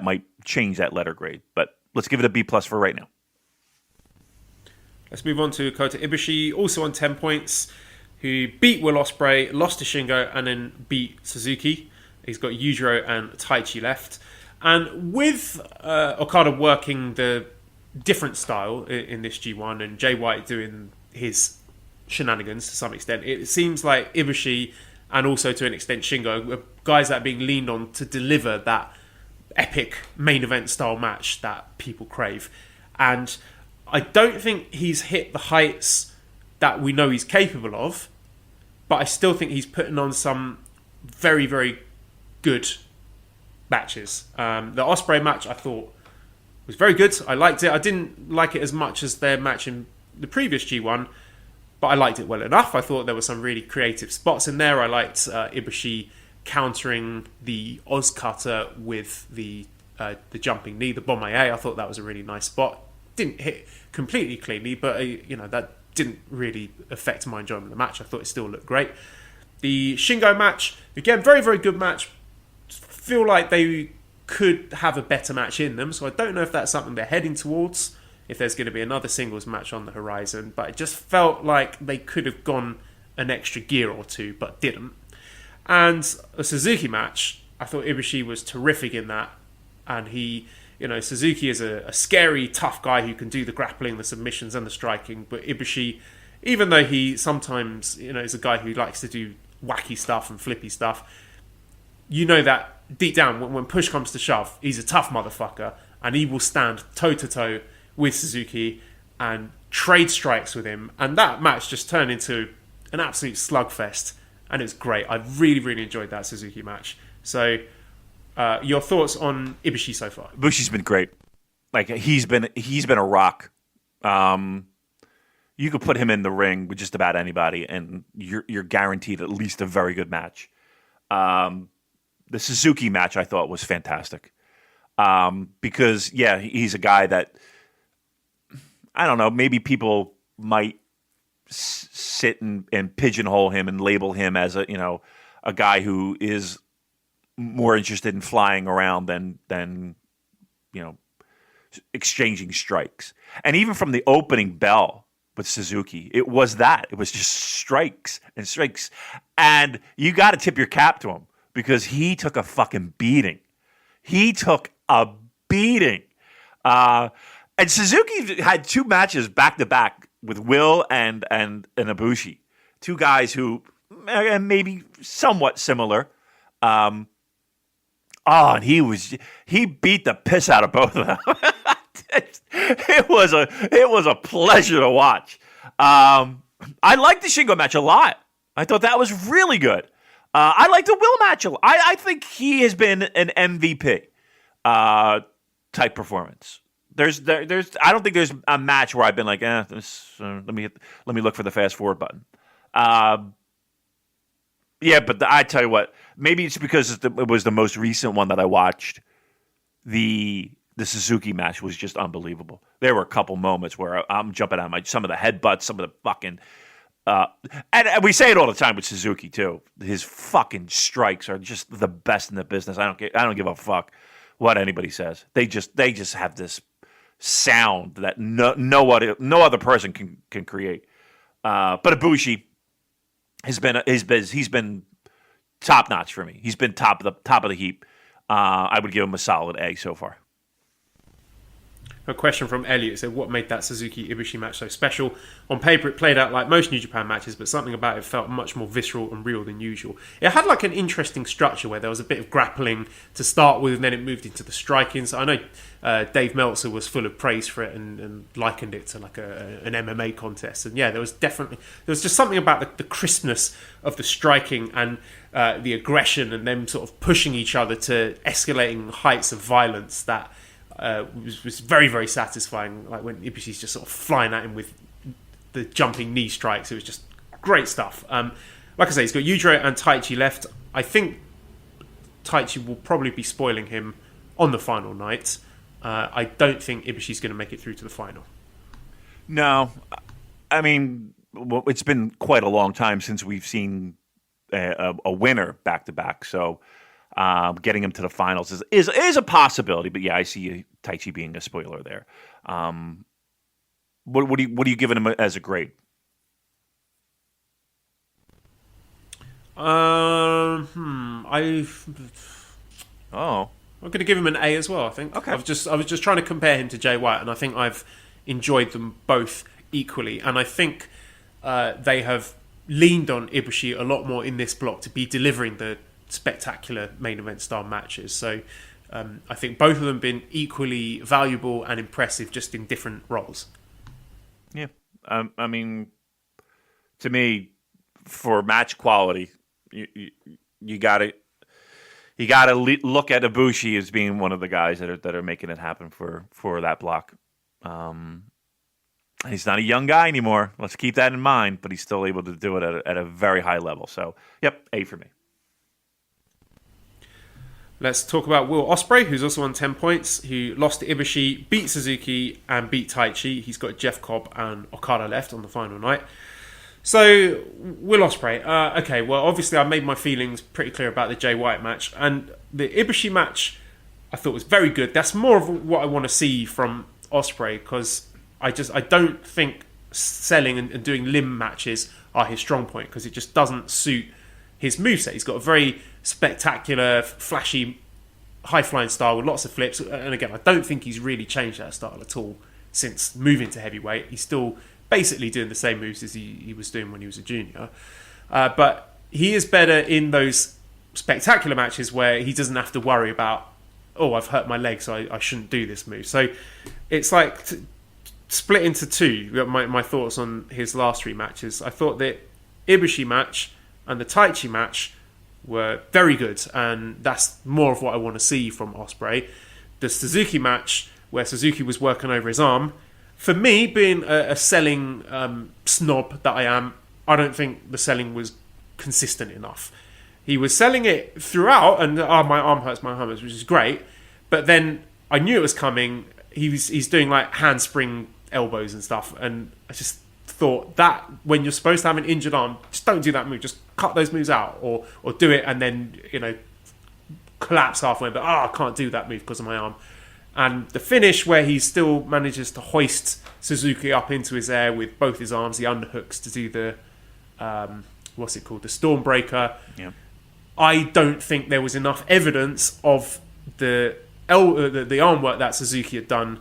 might change that letter grade. But let's give it a B plus for right now.
Let's move on to Kota Ibushi, also on 10 points, who beat Will Ospreay, lost to Shingo, and then beat Suzuki. He's got Yujiro and Taichi left. And with Okada working the different style in this G1 and Jay White doing his shenanigans to some extent, it seems like Ibushi and also to an extent Shingo are guys that are being leaned on to deliver that epic main event style match that people crave. And I don't think he's hit the heights that we know he's capable of, but I still think he's putting on some very, very good matches. The Ospreay match I thought was very good. I liked it. I didn't like it as much as their match in the previous G1, but I liked it well enough. I thought there were some really creative spots in there. I liked Ibushi countering the Oz cutter with the jumping knee, the Bomaye. I thought that was a really nice spot. Didn't hit completely cleanly, but that didn't really affect my enjoyment of the match. I thought it still looked great. The Shingo match, again, very, very good match. Feel like they could have a better match in them, so I don't know if that's something they're heading towards, if there's going to be another singles match on the horizon, but it just felt like they could have gone an extra gear or two, but didn't. And a Suzuki match, I thought Ibushi was terrific in that, and Suzuki is a scary, tough guy who can do the grappling, the submissions, and the striking. But Ibushi, even though he sometimes, is a guy who likes to do wacky stuff and flippy stuff, that deep down, when push comes to shove, he's a tough motherfucker, and he will stand toe-to-toe with Suzuki and trade strikes with him. And that match just turned into an absolute slugfest, and it's great. I really, really enjoyed that Suzuki match. So... your thoughts on Ibushi so far?
Ibushi's been great. Like he's been a rock. You could put him in the ring with just about anybody, and you're guaranteed at least a very good match. The Suzuki match I thought was fantastic because he's a guy that I don't know. Maybe people might sit and pigeonhole him and label him as a guy who is more interested in flying around than exchanging strikes. And even from the opening bell with Suzuki, it was just strikes and strikes. And you got to tip your cap to him because he took a fucking beating. He took a beating. And Suzuki had two matches back to back with Will and Ibushi, two guys who maybe somewhat similar. And he beat the piss out of both of them. It was a pleasure to watch. I liked the Shingo match a lot. I thought that was really good. I liked the Will match a lot. I think he has been an MVP type performance. I don't think there's a match where I've been like, let me look for the fast forward button. But I tell you what, maybe it's because it was the most recent one that I watched. The Suzuki match was just unbelievable. There were a couple moments where I'm jumping out some of the headbutts, some of the fucking, and we say it all the time with Suzuki too. His fucking strikes are just the best in the business. I don't give a fuck what anybody says. They just have this sound that no other person can create. But Ibushi he's been top notch for me. He's been top of the heap. I would give him a solid A so far.
A question from Elliot said, what made that Suzuki-Ibushi match so special? On paper, it played out like most New Japan matches, but something about it felt much more visceral and real than usual. It had like an interesting structure where there was a bit of grappling to start with, and then it moved into the striking. So I know Dave Meltzer was full of praise for it and likened it to like an MMA contest. And yeah, there was just something about the crispness of the striking and the aggression and them sort of pushing each other to escalating heights of violence that was very, very satisfying. Like when Ibushi's just sort of flying at him with the jumping knee strikes. It was just great stuff. Like I say, he's got Yujiro and Taichi left. I think Taichi will probably be spoiling him on the final night. I don't think Ibushi's going to make it through to the final.
No. I mean, it's been quite a long time since we've seen a winner back-to-back, so getting him to the finals is a possibility. But yeah, I see Taichi being a spoiler there. What are you giving him as a grade?
I'm going to give him an A as well, I think.
Okay.
I was just trying to compare him to Jay White, and I think I've enjoyed them both equally. And I think they have leaned on Ibushi a lot more in this block to be delivering the spectacular main event style matches. So I think both of them have been equally valuable and impressive, just in different roles.
Yeah. I mean, to me, for match quality, you got to look at Ibushi as being one of the guys that are making it happen for that block. He's not a young guy anymore. Let's keep that in mind. But he's still able to do it at a very high level. So, yep, A for me.
Let's talk about Will Ospreay, who's also on 10 points, who lost to Ibushi, beat Suzuki, and beat Taichi. He's got Jeff Cobb and Okada left on the final night. So, Will Ospreay. Okay, well, obviously I made my feelings pretty clear about the Jay White match. And the Ibushi match, I thought was very good. That's more of what I want to see from Ospreay, because I don't think selling and doing limb matches are his strong point, because it just doesn't suit his moveset. He's got a very spectacular, flashy, high-flying style with lots of flips. And again, I don't think he's really changed that style at all since moving to heavyweight. He's still basically doing the same moves as he was doing when he was a junior. But he is better in those spectacular matches where he doesn't have to worry about, oh, I've hurt my leg, so I shouldn't do this move. So it's like split into two. My thoughts on his last three matches. I thought the Ibushi match and the Taichi match were very good, and that's more of what I want to see from Ospreay. The Suzuki match, where Suzuki was working over his arm, for me, being a selling snob that I am, I don't think the selling was consistent enough. He was selling it throughout, and my arm hurts, which is great. But then I knew it was coming. He's doing like handspring elbows and stuff, and I just thought that when you're supposed to have an injured arm, just don't do that move. Just cut those moves out, or do it and then collapse halfway. But I can't do that move because of my arm. And the finish where he still manages to hoist Suzuki up into his air with both his arms, the underhooks to do the what's it called, the Stormbreaker.
Yeah. I
don't think there was enough evidence of the arm work that Suzuki had done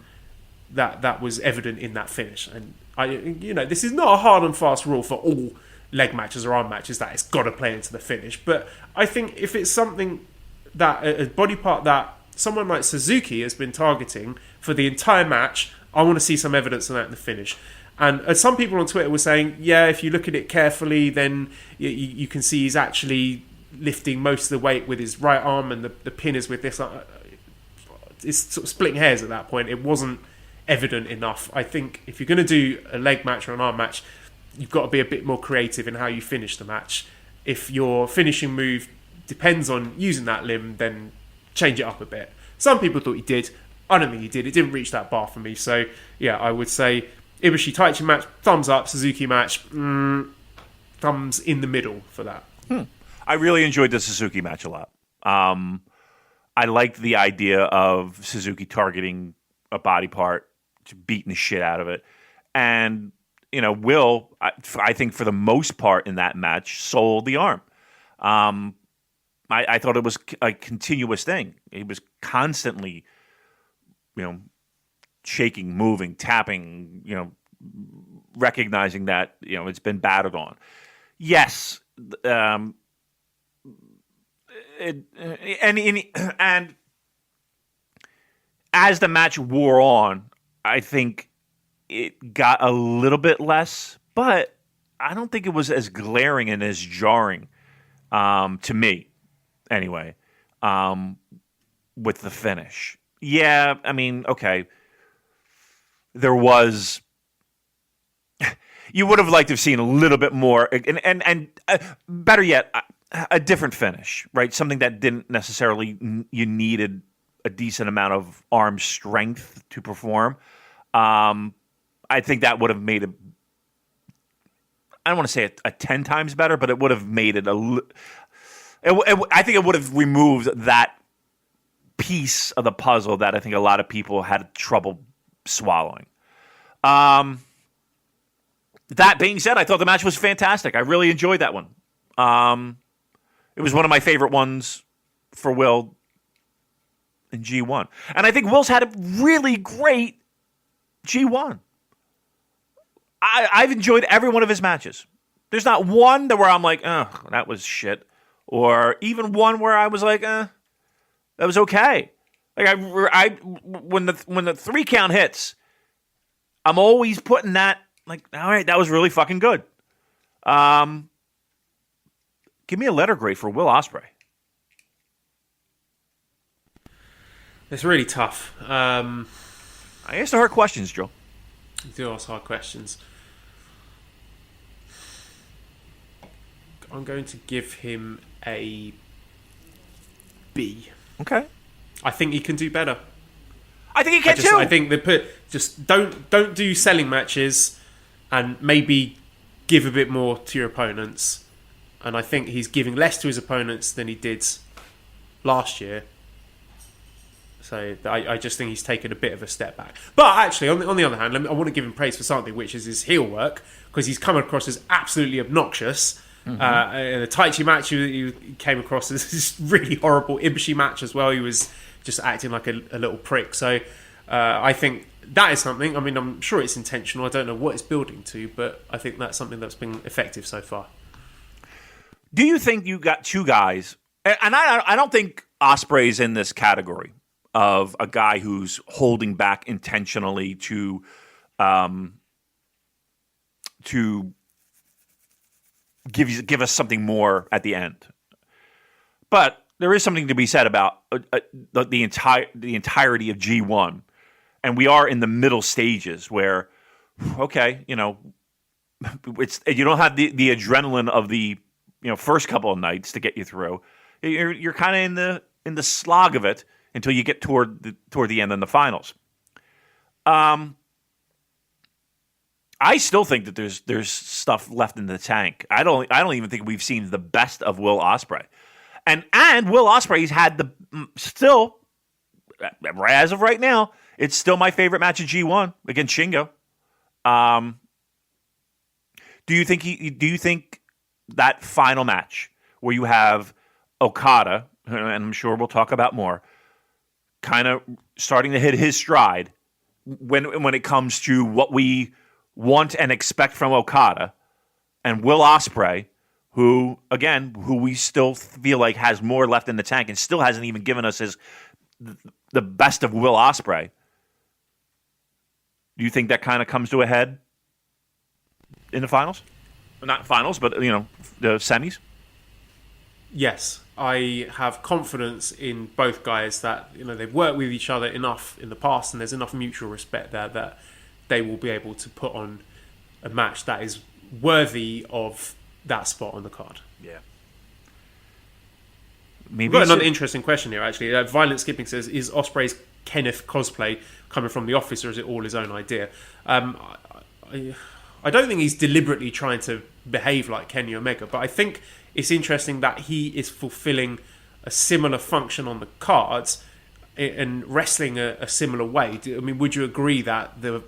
that was evident in that finish. And this is not a hard and fast rule for all leg matches or arm matches that it's got to play into the finish. But I think if it's something that a body part that someone like Suzuki has been targeting for the entire match, I want to see some evidence of that in the finish. And some people on Twitter were saying, yeah, if you look at it carefully, then you can see he's actually lifting most of the weight with his right arm, and the pin is with this. It's sort of splitting hairs at that point. It wasn't evident enough. I think if you're going to do a leg match or an arm match, you've got to be a bit more creative in how you finish the match. If your finishing move depends on using that limb, then change it up a bit. Some people thought he did. I don't think he did. It didn't reach that bar for me. So, yeah, I would say Ibushi Taichi match, thumbs up. Suzuki match, thumbs in the middle for that.
I really enjoyed the Suzuki match a lot. I liked the idea of Suzuki targeting a body part, beating the shit out of it. And, Will, I think for the most part in that match, sold the arm. I thought it was a continuous thing. He was constantly, shaking, moving, tapping, recognizing that, it's been battled on. Yes. And as the match wore on, I think it got a little bit less, but I don't think it was as glaring and as jarring, to me, anyway, with the finish. Yeah, I mean, okay. There was... You would have liked to have seen a little bit more, and better yet, a different finish, right? Something that didn't necessarily... You needed a decent amount of arm strength to perform. I think that would have made it... I don't want to say a 10 times better, but it would have made it I think it would have removed that piece of the puzzle that I think a lot of people had trouble swallowing. That being said, I thought the match was fantastic. I really enjoyed that one. It was one of my favorite ones for Will in G1. And I think Will's had a really great G1. I've enjoyed every one of his matches. There's not one where I'm like, oh, that was shit. Or even one where I was like, that was okay. Like when the 3 count hits, I'm always putting that, like, all right, that was really fucking good. Give me a letter grade for Will Ospreay.
It's really tough.
I asked the hard questions, Joe.
You do ask hard questions. I'm going to give him a B.
Okay.
I think he can do better.
I think he can too.
I think just don't do selling matches, and maybe give a bit more to your opponents. And I think he's giving less to his opponents than he did last year. So I just think he's taken a bit of a step back. But actually, on the other hand, I want to give him praise for something, which is his heel work, because he's come across as absolutely obnoxious. Mm-hmm. In a Taichi match, he came across as this really horrible Ibushi match as well. He was just acting like a little prick. So I think that is something. I mean, I'm sure it's intentional. I don't know what it's building to, but I think that's something that's been effective so far.
Do you think you got two guys, and I don't think Ospreay's in this category of a guy who's holding back intentionally to give us something more at the end. But there is something to be said about the entirety of G1, and we are in the middle stages where, okay, you don't have the adrenaline of the first couple of nights to get you through. You're kind of in the slog of it until you get toward the end in the finals. I still think that there's stuff left in the tank. I don't even think we've seen the best of Will Ospreay, and Will Ospreay's had still, as of right now, it's still my favorite match in G1 against Shingo. Do you think that final match where you have Okada, and I'm sure we'll talk about more, kind of starting to hit his stride when it comes to what we want and expect from Okada, and Will Ospreay, who we still feel like has more left in the tank and still hasn't even given us the best of Will Ospreay? Do you think that kind of comes to a head in the finals? Not finals, but the semis.
Yes, I have confidence in both guys that they've worked with each other enough in the past, and there's enough mutual respect there that they will be able to put on a match that is worthy of that spot on the card.
Yeah.
We've got another interesting question here, actually. Violent Skipping says, is Ospreay's Kenneth cosplay coming from The Office, or is it all his own idea? I don't think he's deliberately trying to behave like Kenny Omega, but I think it's interesting that he is fulfilling a similar function on the cards and wrestling a similar way. I mean, would you agree that the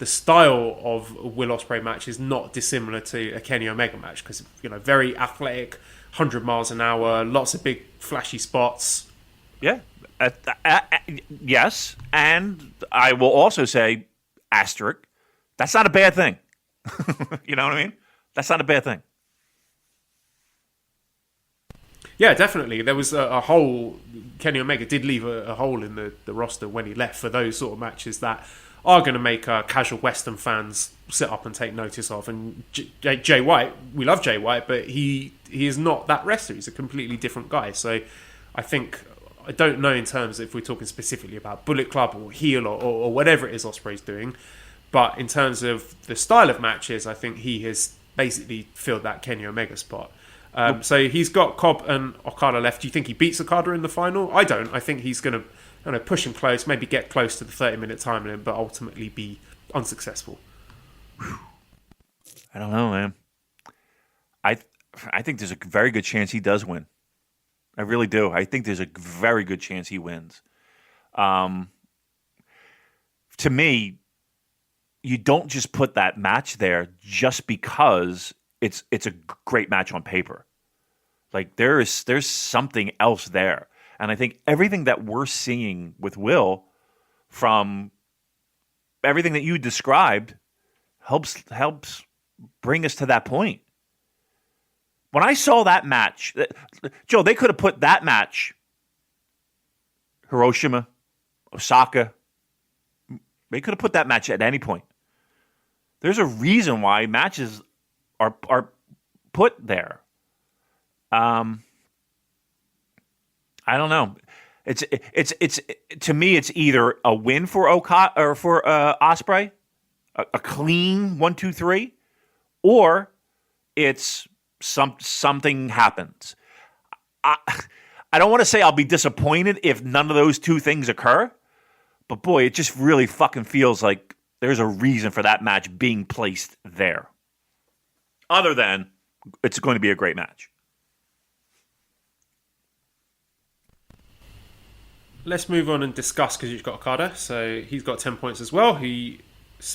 style of a Will Ospreay match is not dissimilar to a Kenny Omega match? Because, very athletic, 100 miles an hour, lots of big flashy spots.
Yeah. Yes, and I will also say, asterisk, that's not a bad thing. You know what I mean? That's not a bad thing.
Yeah, definitely. There was a hole. Kenny Omega did leave a hole in the roster when he left for those sort of matches that are going to make casual Western fans sit up and take notice of. And Jay White, we love Jay White, but he is not that wrestler. He's a completely different guy. So I think, I don't know in terms of if we're talking specifically about Bullet Club or heel or whatever it is Ospreay's doing, but in terms of the style of matches, I think he has basically filled that Kenny Omega spot. So he's got Cobb and Okada left. Do you think he beats Okada in the final? I don't. I think he's going to push him close, maybe get close to the 30-minute time limit, but ultimately be unsuccessful.
I don't know, man. I think there's a very good chance he does win. I really do. I think there's a very good chance he wins. To me, you don't just put that match there just because it's a great match on paper. Like there's something else there. And I think everything that we're seeing with Will, from everything that you described, helps bring us to that point. When I saw that match, Joe, they could have put that match, Hiroshima, Osaka, they could have put that match at any point. There's a reason why matches are put there. I don't know. It's to me, it's either a win for Ospreay, a clean 1, 2, 3, or it's something happens. I don't want to say I'll be disappointed if none of those two things occur, but boy, it just really fucking feels like there's a reason for that match being placed there. Other than it's going to be a great match.
Let's move on and discuss Kazuchika Okada. So he's got 10 points as well. He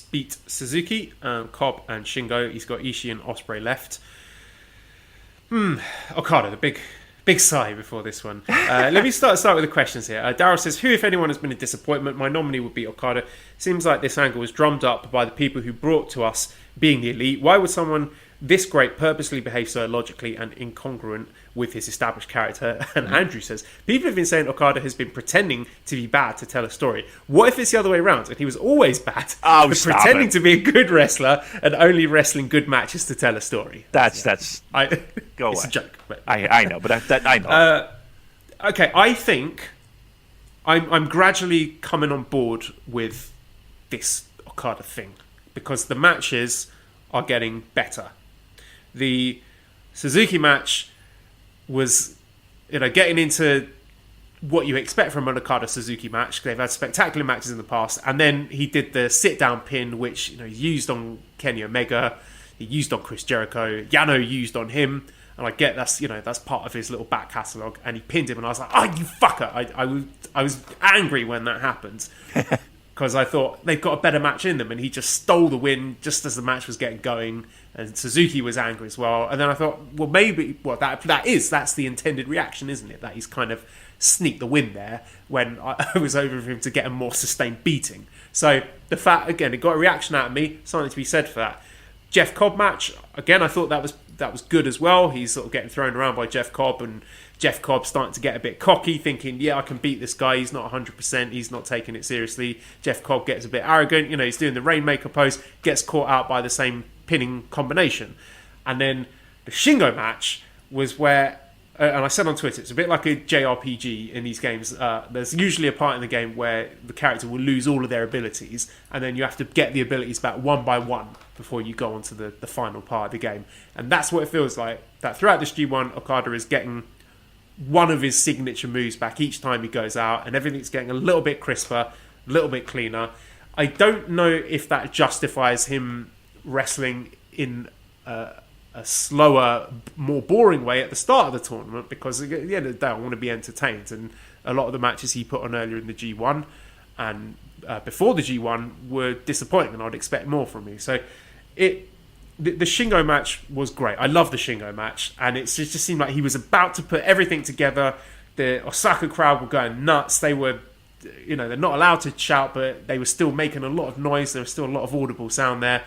beat Suzuki, Cobb and Shingo. He's got Ishii and Ospreay left. Okada, the big sigh before this one. Let me start with the questions here. Daryl says, who, if anyone, has been a disappointment? My nominee would be Okada. Seems like this angle was drummed up by the people who brought to us being the elite. Why would someone this great purposely behave so illogically and incongruent with his established character? And Andrew says, people have been saying Okada has been pretending to be bad to tell a story. What if it's the other way around and he was always bad, pretending to be a good wrestler and only wrestling good matches to tell a story?
Go
it's
away.
A joke. But.
I know, but I know.
Okay, I think I'm gradually coming on board with this Okada thing because the matches are getting better. The Suzuki match was, getting into what you expect from an Okada Suzuki match. They've had spectacular matches in the past, and then he did the sit-down pin, which he used on Kenny Omega, he used on Chris Jericho, Yano used on him, and I get that's part of his little back catalogue, and he pinned him, and I was like, oh, you fucker! I was angry when that happened. Because I thought they've got a better match in them, and he just stole the win just as the match was getting going, and Suzuki was angry as well. And then I thought, well, maybe that's the intended reaction, isn't it? That he's kind of sneaked the win there when I was over for him to get a more sustained beating. So the fact, again, it got a reaction out of me. Something to be said for that. Jeff Cobb match, again, I thought that was good as well. He's sort of getting thrown around by Jeff Cobb, and Jeff Cobb starting to get a bit cocky, thinking, yeah, I can beat this guy. He's not 100%. He's not taking it seriously. Jeff Cobb gets a bit arrogant. He's doing the Rainmaker pose, gets caught out by the same pinning combination. And then the Shingo match was where, and I said on Twitter, it's a bit like a JRPG in these games. There's usually a part in the game where the character will lose all of their abilities, and then you have to get the abilities back one by one before you go on to the final part of the game. And that's what it feels like. That throughout this G1, Okada is getting one of his signature moves back each time he goes out, and everything's getting a little bit crisper, a little bit cleaner. I don't know if that justifies him wrestling in a slower, more boring way at the start of the tournament, because at the end of the day I want to be entertained, and a lot of the matches he put on earlier in the G1 and before the G1 were disappointing, and I'd expect more from me. So the Shingo match was great. I love the Shingo match, and it just seemed like he was about to put everything together, the Osaka crowd were going nuts. They were, they're not allowed to shout, but they were still making a lot of noise. There was still a lot of audible sound there.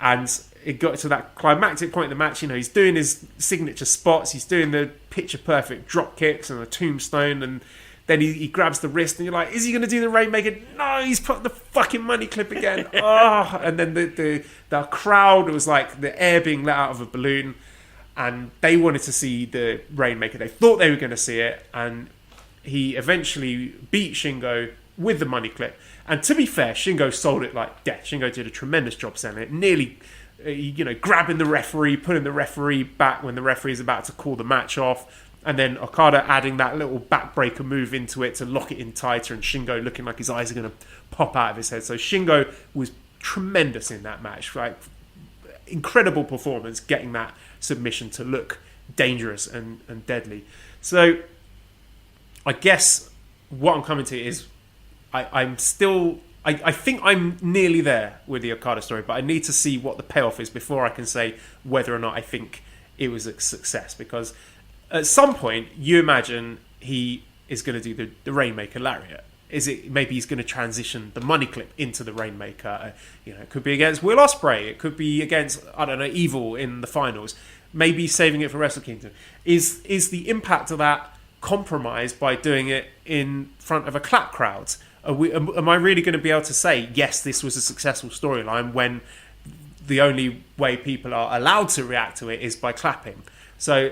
And it got to that climactic point in the match. He's doing his signature spots. He's doing the picture-perfect drop kicks and a tombstone. And then he grabs the wrist and you're like, is he going to do the Rainmaker? No, he's put the fucking money clip again. And then the crowd, was like the air being let out of a balloon. And they wanted to see the Rainmaker. They thought they were going to see it. And he eventually beat Shingo with the money clip. And to be fair, Shingo sold it like death. Shingo did a tremendous job selling it. Nearly, grabbing the referee, putting the referee back when the referee is about to call the match off. And then Okada adding that little backbreaker move into it to lock it in tighter. And Shingo looking like his eyes are going to pop out of his head. So Shingo was tremendous in that match. Like, incredible performance, getting that submission to look dangerous and deadly. So I guess what I'm coming to is I think I'm nearly there with the Okada story, but I need to see what the payoff is before I can say whether or not I think it was a success. Because at some point, you imagine he is going to do the Rainmaker Lariat. Is it maybe he's going to transition the money clip into the Rainmaker? It could be against Will Ospreay. It could be against, I don't know, Evil in the finals. Maybe saving it for Wrestle Kingdom. Is the impact of that compromised by doing it in front of a clap crowd? Am I really going to be able to say, yes, this was a successful storyline when the only way people are allowed to react to it is by clapping? So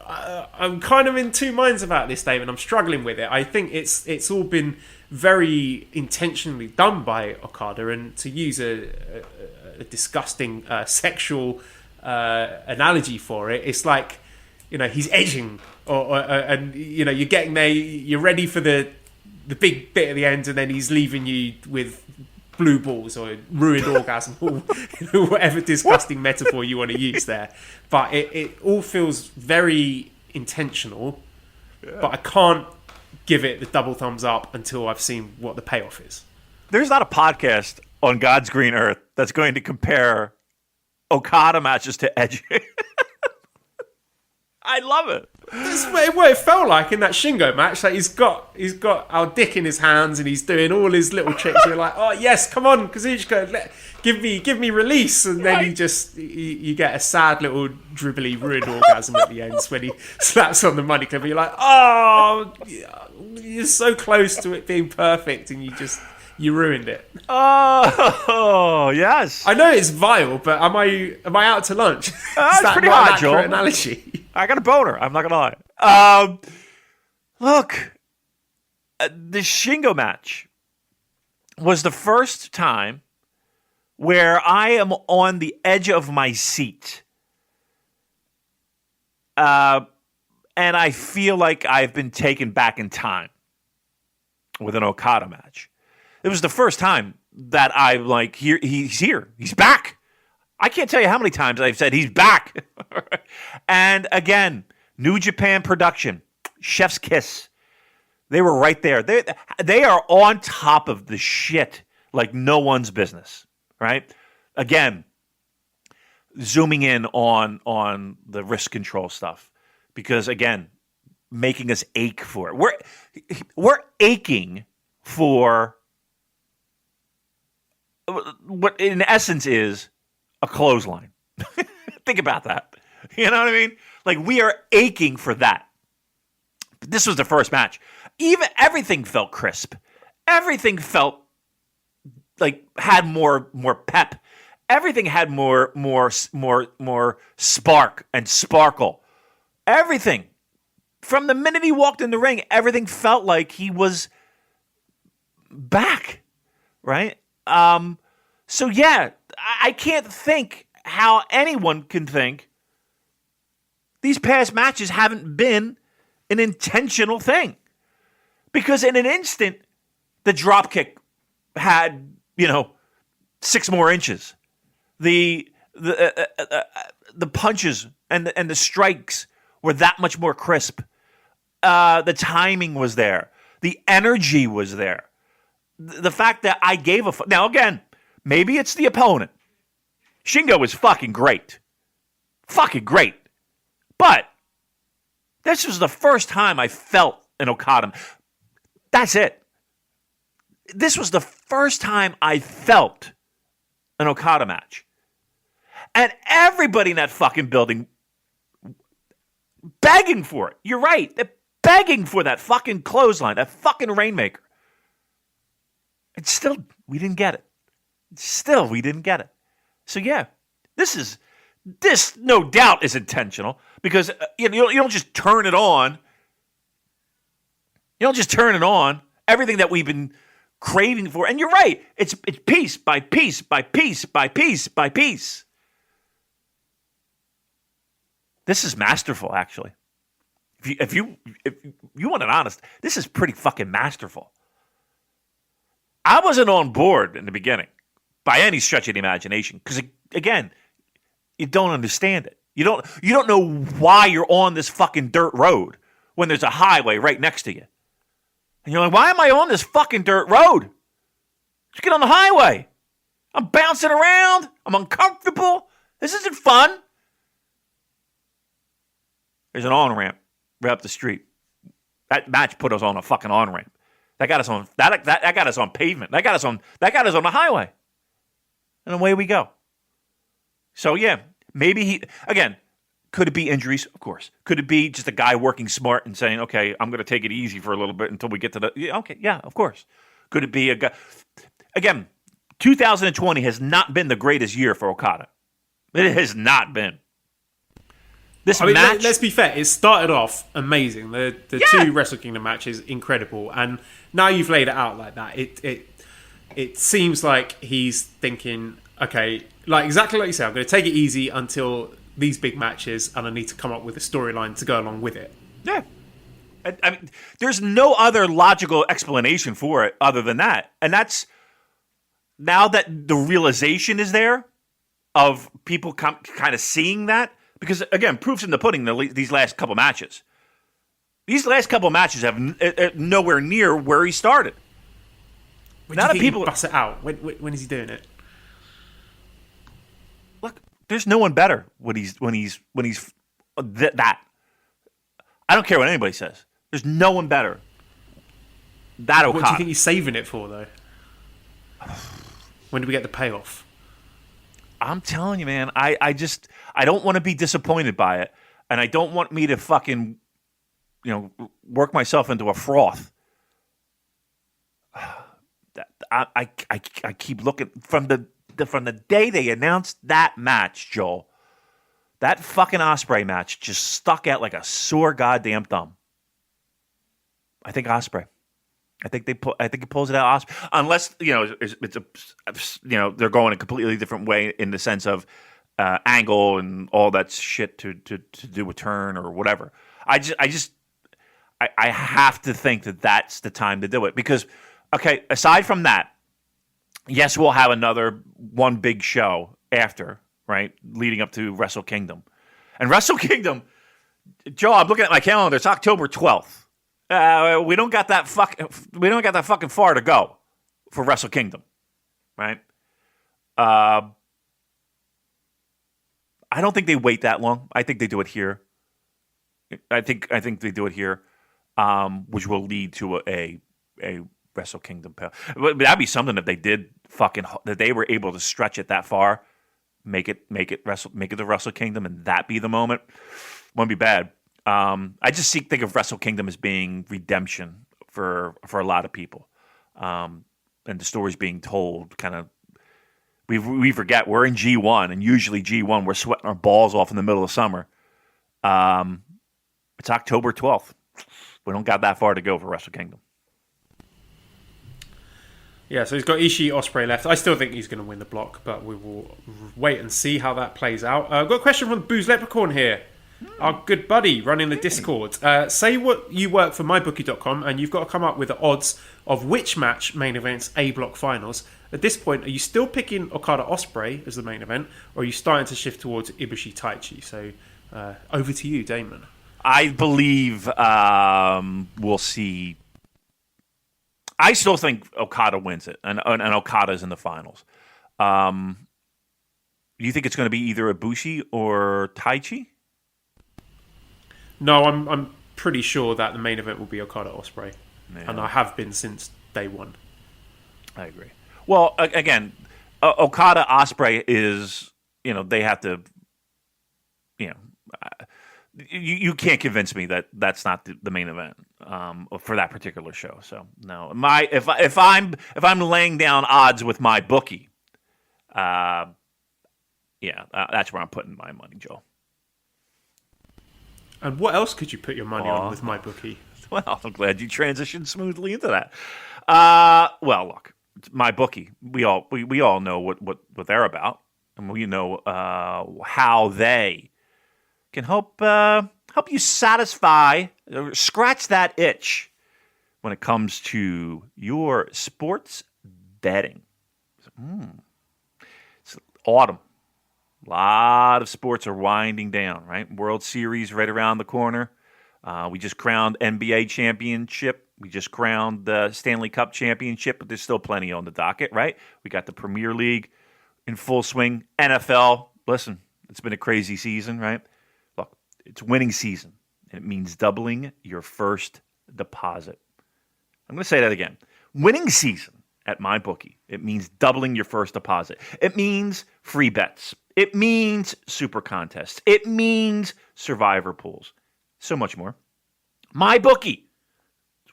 I'm kind of in two minds about this, Damon. I'm struggling with it. I think it's all been very intentionally done by Okada, and to use a disgusting sexual analogy for it, it's like, he's edging, and you're getting there, you're ready for the big bit at the end, and then he's leaving you with blue balls or ruined orgasm, or whatever disgusting metaphor you want to use there. But it all feels very intentional, but I can't give it the double thumbs up until I've seen what the payoff is.
There's not a podcast on God's green earth that's going to compare Okada matches to Edge. I love it.
That's what it felt like in that Shingo match. Like he's got our dick in his hands and he's doing all his little tricks. You're like, oh yes, come on, Kazuchika, give me release, and then you get a sad little dribbly ruined orgasm at the end when he slaps on the money clip. And you're like, oh, you're so close to it being perfect, and you ruined it.
Oh yes.
I know it's vile, but am I out to lunch? Is
it's pretty hot, Joel.
Analogy?
I got a boner. I'm not gonna lie. Look, the Shingo match was the first time where I am on the edge of my seat, and I feel like I've been taken back in time with an Okada match. It was the first time that I'm like, he's here. He's back. I can't tell you how many times I've said he's back. And again, New Japan production, chef's kiss. They were right there. They are on top of the shit like no one's business, right? Again, zooming in on the wrist control stuff, because again, making us ache for it. We're aching for what in essence is a clothesline. Think about that. You know what I mean? Like, we are aching for that. But this was the first match. Everything felt crisp. Everything felt like had more pep. Everything had more spark and sparkle. Everything. From the minute he walked in the ring, everything felt like he was back, right? So yeah, I can't think how anyone can think these past matches haven't been an intentional thing. Because in an instant, the dropkick had, 6 more inches. The punches and the strikes were that much more crisp. The timing was there. The energy was there. The fact that I gave a now again, maybe it's the opponent. Shingo was fucking great, but This was the first time I felt an Okada. That's it. This was the first time I felt an Okada match. And everybody in that fucking building begging for it. You're right. They're begging for that fucking clothesline, that fucking Rainmaker. And still, we didn't get it. So yeah, this no doubt is intentional because you don't just turn it on. You don't just turn it on. Everything that we've been craving for, and you're right. It's piece by piece by piece by piece by piece. This is masterful, actually. If you want it honest, this is pretty fucking masterful. I wasn't on board in the beginning by any stretch of the imagination because, again, you don't understand it. You don't know why you're on this fucking dirt road when there's a highway right next to you. And you're like, why am I on this fucking dirt road? Just get on the highway. I'm bouncing around. I'm uncomfortable. This isn't fun. There's an on-ramp right up the street. That match put us on a fucking on-ramp. That got us on that got us on pavement. That got us on the highway. And away we go. So yeah, maybe could it be injuries? Of course. Could it be just a guy working smart and saying, okay, I'm going to take it easy for a little bit until we get to of course. Could it be a guy? Again, 2020 has not been the greatest year for Okada. It has not been.
Let's be fair. It started off amazing. The two Wrestle Kingdom matches, incredible. And now you've laid it out like that. It seems like he's thinking, okay, like exactly like you say, I'm going to take it easy until these big matches, and I need to come up with a storyline to go along with it.
Yeah. I mean, there's no other logical explanation for it other than that. And that's now that the realization is there of people kind of seeing that. Because, again, proof's in the pudding, these last couple matches. These last couple matches have nowhere near where he started.
When do you think he busts it out? When is he doing it?
Look, there's no one better when he's that. I don't care what anybody says. There's no one better. That Okada.
What do you think he's saving it for, though? When do we get the payoff?
I'm telling you, man, I don't want to be disappointed by it, and I don't want me to fucking, work myself into a froth. I keep looking from the day they announced that match, Joel. That fucking Ospreay match just stuck out like a sore goddamn thumb. I think Ospreay. I think he pulls it out. Unless it's they're going a completely different way in the sense of angle and all that shit to do a turn or whatever. I have to think that that's the time to do it because aside from that, yes, we'll have another one big show after, right, leading up to Wrestle Kingdom, and Wrestle Kingdom. Joe, I'm looking at my calendar. It's October 12th. We don't got that fucking far to go for Wrestle Kingdom, right? I don't think they wait that long. I think they do it here. I think they do it here, which will lead to a Wrestle Kingdom. But that'd be something if they did that they were able to stretch it that far, make it the Wrestle Kingdom, and that be the moment. Wouldn't be bad. I just think of Wrestle Kingdom as being redemption for a lot of people, and the stories being told. Kind of, we forget we're in G1, and usually G1 we're sweating our balls off in the middle of summer. It's October 12th. We don't got that far to go for Wrestle Kingdom.
Yeah, so he's got Ishii, Ospreay left. I still think he's going to win the block, but we will wait and see how that plays out. I've got a question from Booze Leprechaun here. Our good buddy running the Discord. Say what you work for mybookie.com and you've got to come up with the odds of which match main events A block finals. At this point, are you still picking Okada Ospreay as the main event, or are you starting to shift towards Ibushi Taichi? So over to you, Damon.
I believe we'll see. I still think Okada wins it, and Okada's in the finals. Do you think it's going to be either Ibushi or Taichi?
No, I'm pretty sure that the main event will be Okada Ospreay, and I have been since day one.
I agree. Well, again, Okada Ospreay is, they have to, you can't convince me that that's not the main event for that particular show. So no, if I'm laying down odds with my bookie, that's where I'm putting my money, Joel.
And what else could you put your money on with my bookie?
Well, I'm glad you transitioned smoothly into that. Well, look, it's my bookie. We all know what they're about, and we know how they can help you satisfy, or scratch that itch when it comes to your sports betting. It's autumn. A lot of sports are winding down, right? World Series right around the corner. We just crowned NBA championship. We just crowned the Stanley Cup championship, but there's still plenty on the docket, right? We got the Premier League in full swing. NFL, listen, it's been a crazy season, right? Look, it's winning season, and it means doubling your first deposit. I'm going to say that again. Winning season at MyBookie. It means doubling your first deposit. It means free bets. It means super contests. It means survivor pools. So much more. MyBookie.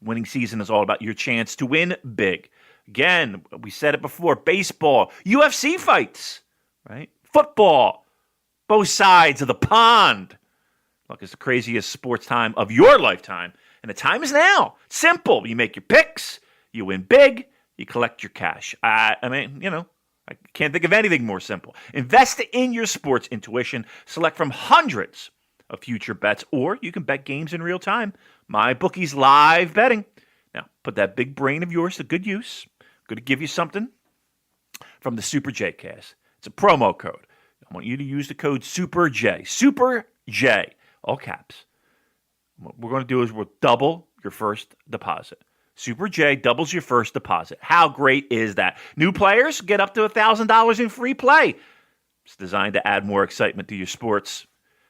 Winning season is all about your chance to win big. Again, we said it before, baseball, UFC fights, right? Football, both sides of the pond. Look, it's the craziest sports time of your lifetime, and the time is now. Simple. You make your picks, you win big, you collect your cash. I can't think of anything more simple. Invest in your sports intuition. Select from hundreds of future bets, or you can bet games in real time. MyBookie's live betting. Now, put that big brain of yours to good use. I'm going to give you something from the Super J Cast. It's a promo code. I want you to use the code Super J. Super J, all caps. What we're going to do is we'll double your first deposit. Super J doubles your first deposit. How great is that? New players get up to $1,000 in free play. It's designed to add more excitement to your sports.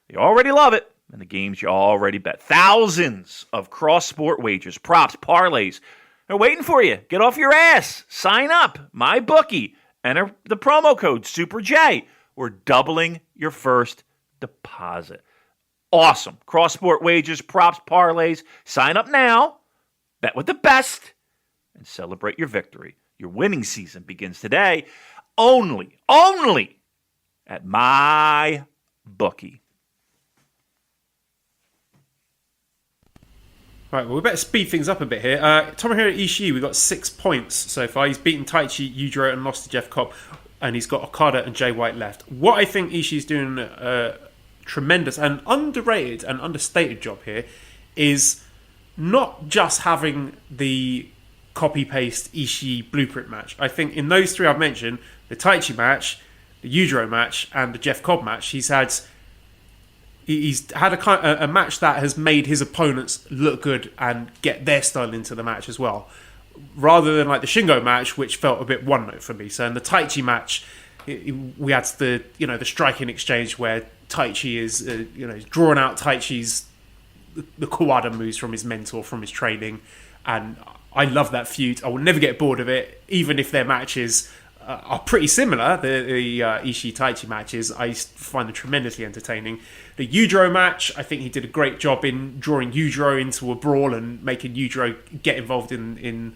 You already love it, and the games you already bet. Thousands of cross-sport wagers, props, parlays. They're waiting for you. Get off your ass. Sign up. MyBookie. Enter the promo code SuperJ. We're doubling your first deposit. Awesome. Cross-sport wagers, props, parlays. Sign up now. Bet with the best. And celebrate your victory. Your winning season begins today. Only at MyBookie.
Right, well, we better speed things up a bit here. Tomohiro Ishii, we got 6 points so far. He's beaten Taichi, Yujiro, and lost to Jeff Cobb, and he's got Okada and Jay White left. What I think Ishii's doing a tremendous and underrated and understated job here is not just having the copy-paste Ishii blueprint match. I think in those three I've mentioned, the Taichi match, the Yujiro match, and the Jeff Cobb match, he's had a match that has made his opponents look good and get their style into the match as well, rather than like the Shingo match, which felt a bit one note for me. So in the Taichi match, we had the striking exchange where Taichi is drawing out Taichi's the Kawada moves from his mentor, from his training, and I love that feud. I will never get bored of it, even if their matches are pretty similar. The Ishii Taichi matches, I find them tremendously entertaining. The Yujiro match, I think he did a great job in drawing Yujiro into a brawl and making Yujiro get involved in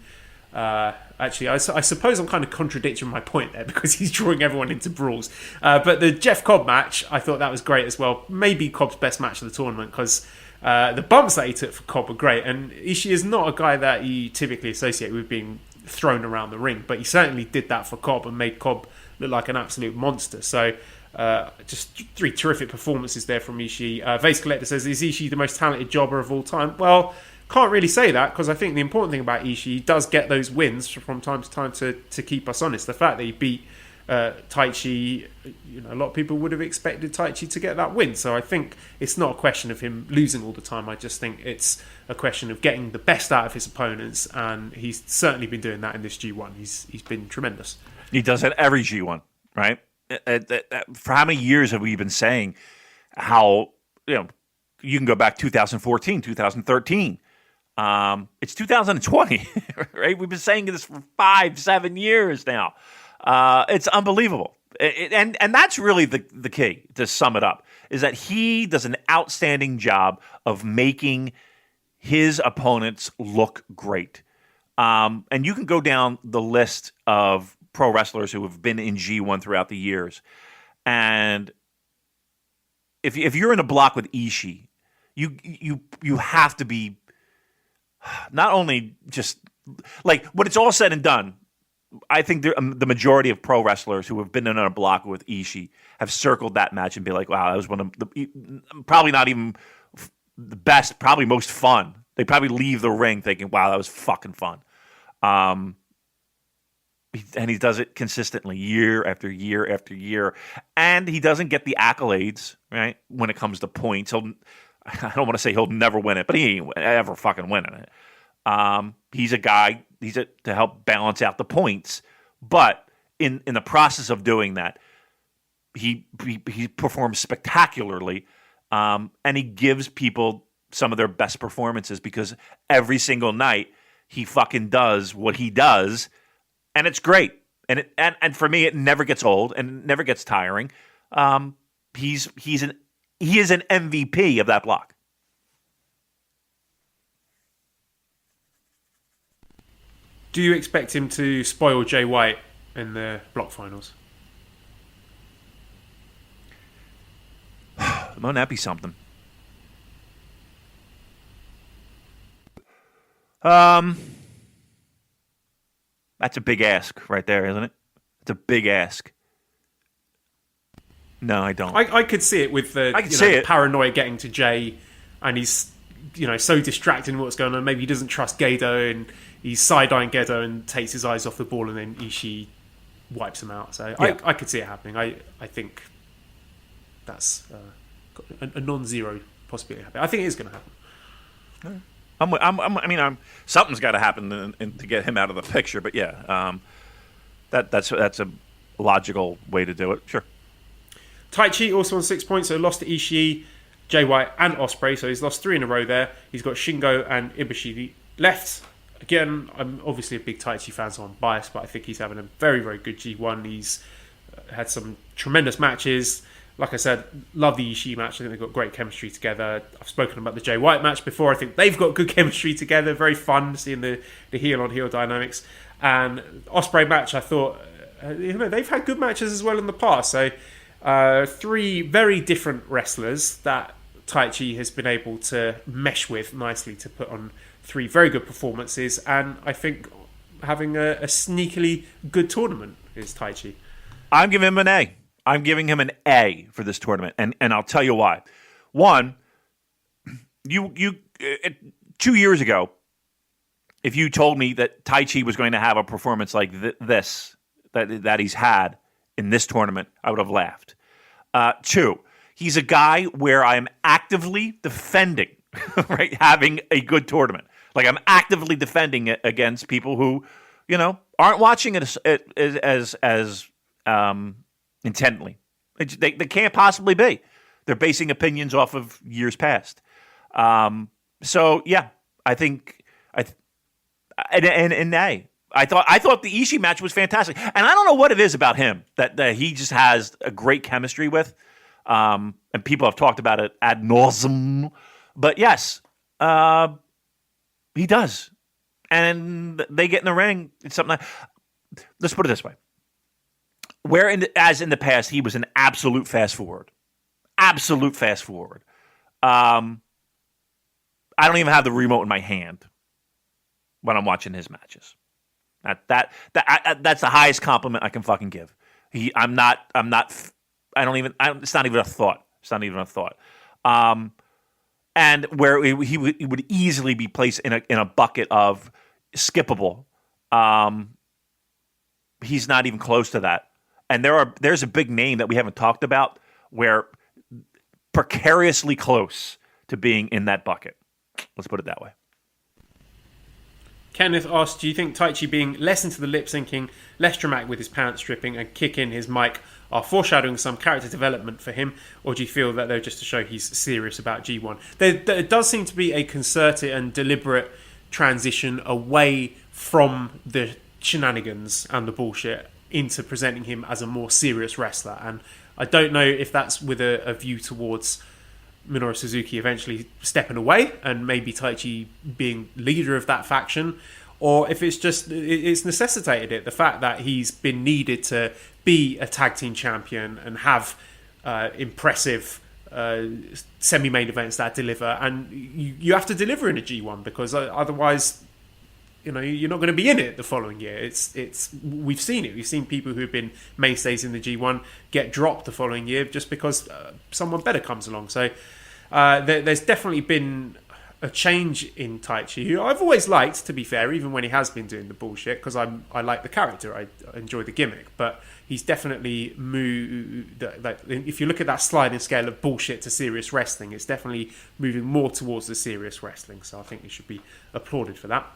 actually, I suppose I'm kind of contradicting my point there because he's drawing everyone into brawls. But the Jeff Cobb match, I thought that was great as well. Maybe Cobb's best match of the tournament because the bumps that he took for Cobb were great. And Ishii is not a guy that you typically associate with being thrown around the ring, but he certainly did that for Cobb and made Cobb look like an absolute monster. So just three terrific performances there from Ishii. Vase Collector says, is Ishii the most talented jobber of all time? Well, can't really say that because I think the important thing about Ishii, he does get those wins from time to time to keep us honest. The fact that he beat Taichi, a lot of people would have expected Taichi to get that win. So I think it's not a question of him losing all the time. I just think it's a question of getting the best out of his opponents, and he's certainly been doing that in this G1. He's been tremendous.
He does that every G1, right? For how many years have we been saying how You can go back 2014, 2013. It's 2020, right? We've been saying this for 5-7 years now. It's unbelievable. And that's really the key, to sum it up, is that he does an outstanding job of making his opponents look great. And you can go down the list of pro wrestlers who have been in G1 throughout the years. And if you're in a block with Ishii, you have to be not only just like, when it's all said and done, I think the majority of pro wrestlers who have been in a block with Ishii have circled that match and be like, wow, that was one of the, probably not even the best, probably most fun. They probably leave the ring thinking, wow, that was fucking fun. And he does it consistently year after year after year. And he doesn't get the accolades, right, when it comes to points. I don't want to say he'll never win it, but he ain't ever fucking winning it. He's a guy, to help balance out the points. But in the process of doing that, he performs spectacularly, and he gives people some of their best performances, because every single night he fucking does what he does, and it's great. And for me, it never gets old and it never gets tiring. He is an MVP of that block.
Do you expect him to spoil Jay White in the block finals?
Won't that be something? That's a big ask right there, isn't it? It's a big ask. No, I don't.
I could see it with the paranoia getting to Jay, and he's so distracted in what's going on. Maybe he doesn't trust Gedo, and he's side-eyeing Gedo and takes his eyes off the ball, and then Ishii wipes him out. So yeah. I could see it happening. I think that's a non-zero possibility happening. I think it is going to happen.
Something's got to happen to get him out of the picture. But yeah, that's a logical way to do it. Sure.
Taichi also on 6 points, so lost to Ishii, Jay White, and Ospreay. So he's lost 3 in a row there. He's got Shingo and Ibushi left. Again, I'm obviously a big Taichi fan, so I'm biased, but I think he's having a very, very good G1. He's had some tremendous matches. Like I said, love the Ishii match. I think they've got great chemistry together. I've spoken about the Jay White match before. I think they've got good chemistry together. Very fun seeing the heel-on-heel dynamics. And Ospreay match, I thought, they've had good matches as well in the past. So 3 very different wrestlers that Taichi has been able to mesh with nicely to put on 3 very good performances. And I think having a sneakily good tournament is Taichi.
I'm giving him an A. I'm giving him an A for this tournament, and I'll tell you why. One, you 2 years ago, if you told me that Taichi was going to have a performance like this that he's had in this tournament, I would have laughed. 2, he's a guy where I am actively defending, right, having a good tournament. Like, I'm actively defending it against people who, aren't watching it as intently. They can't possibly be. They're basing opinions off of years past. So yeah, I think and I thought the Ishii match was fantastic, and I don't know what it is about him that he just has a great chemistry with, and people have talked about it ad nauseum. But yes, he does, and they get in the ring. It's something. Let's put it this way. As in the past, he was an absolute fast forward. Absolute fast forward. I don't even have the remote in my hand when I'm watching his matches. That's the highest compliment I can fucking give. It's not even a thought. It's not even a thought. And where he would easily be placed in a bucket of skippable. He's not even close to that. And there's a big name that we haven't talked about where precariously close to being in that bucket. Let's put it that way.
Kenneth asked, do you think Taichi being less into the lip syncing, less dramatic with his pants stripping, and kick in his mic are foreshadowing some character development for him, or do you feel that they're just to show he's serious about G1? There does seem to be a concerted and deliberate transition away from the shenanigans and the bullshit into presenting him as a more serious wrestler. And I don't know if that's with a view towards Minoru Suzuki eventually stepping away and maybe Taichi being leader of that faction, or if it's necessitated it. The fact that he's been needed to be a tag team champion and have impressive semi-main events that deliver, and you have to deliver in a G1 because otherwise, you're not going to be in it the following year. We've seen it. We've seen people who have been mainstays in the G1 get dropped the following year just because someone better comes along. So there's definitely been a change in Taichi, who I've always liked, to be fair, even when he has been doing the bullshit, because I like the character, I enjoy the gimmick, but he's definitely moved. If you look at that sliding scale of bullshit to serious wrestling, it's definitely moving more towards the serious wrestling, so I think he should be applauded for that.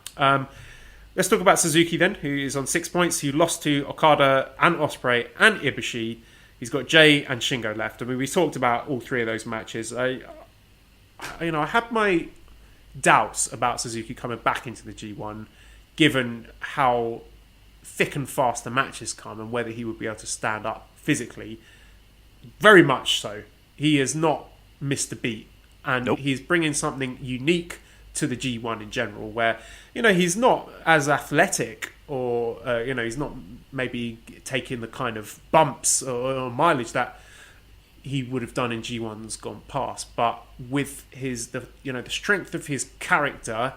Let's talk about Suzuki then, who is on 6 points, who lost to Okada and Ospreay and Ibushi. He's got Jay and Shingo left. I mean, we talked about all three of those matches. I had my doubts about Suzuki coming back into the G1, given how thick and fast the matches come and whether he would be able to stand up physically. Very much so. He has not missed a beat, and he's bringing something unique to the G1 in general, where he's not as athletic, or he's not maybe taking the kind of bumps or mileage that he would have done in G1s gone past, but with the strength of his character,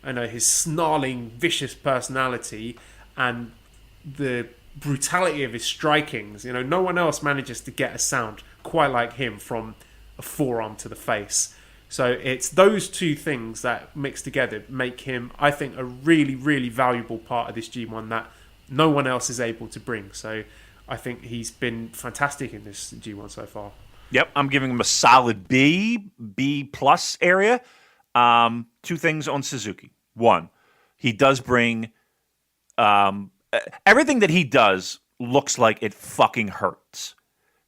his snarling, vicious personality, and the brutality of his strikings, no one else manages to get a sound quite like him from a forearm to the face. So it's those two things that mixed together make him, I think, a really, really valuable part of this G1 that no one else is able to bring. So I think he's been fantastic in this G1 so far.
Yep, I'm giving him a solid B plus area. Two things on Suzuki. One, he does bring everything that he does looks like it fucking hurts,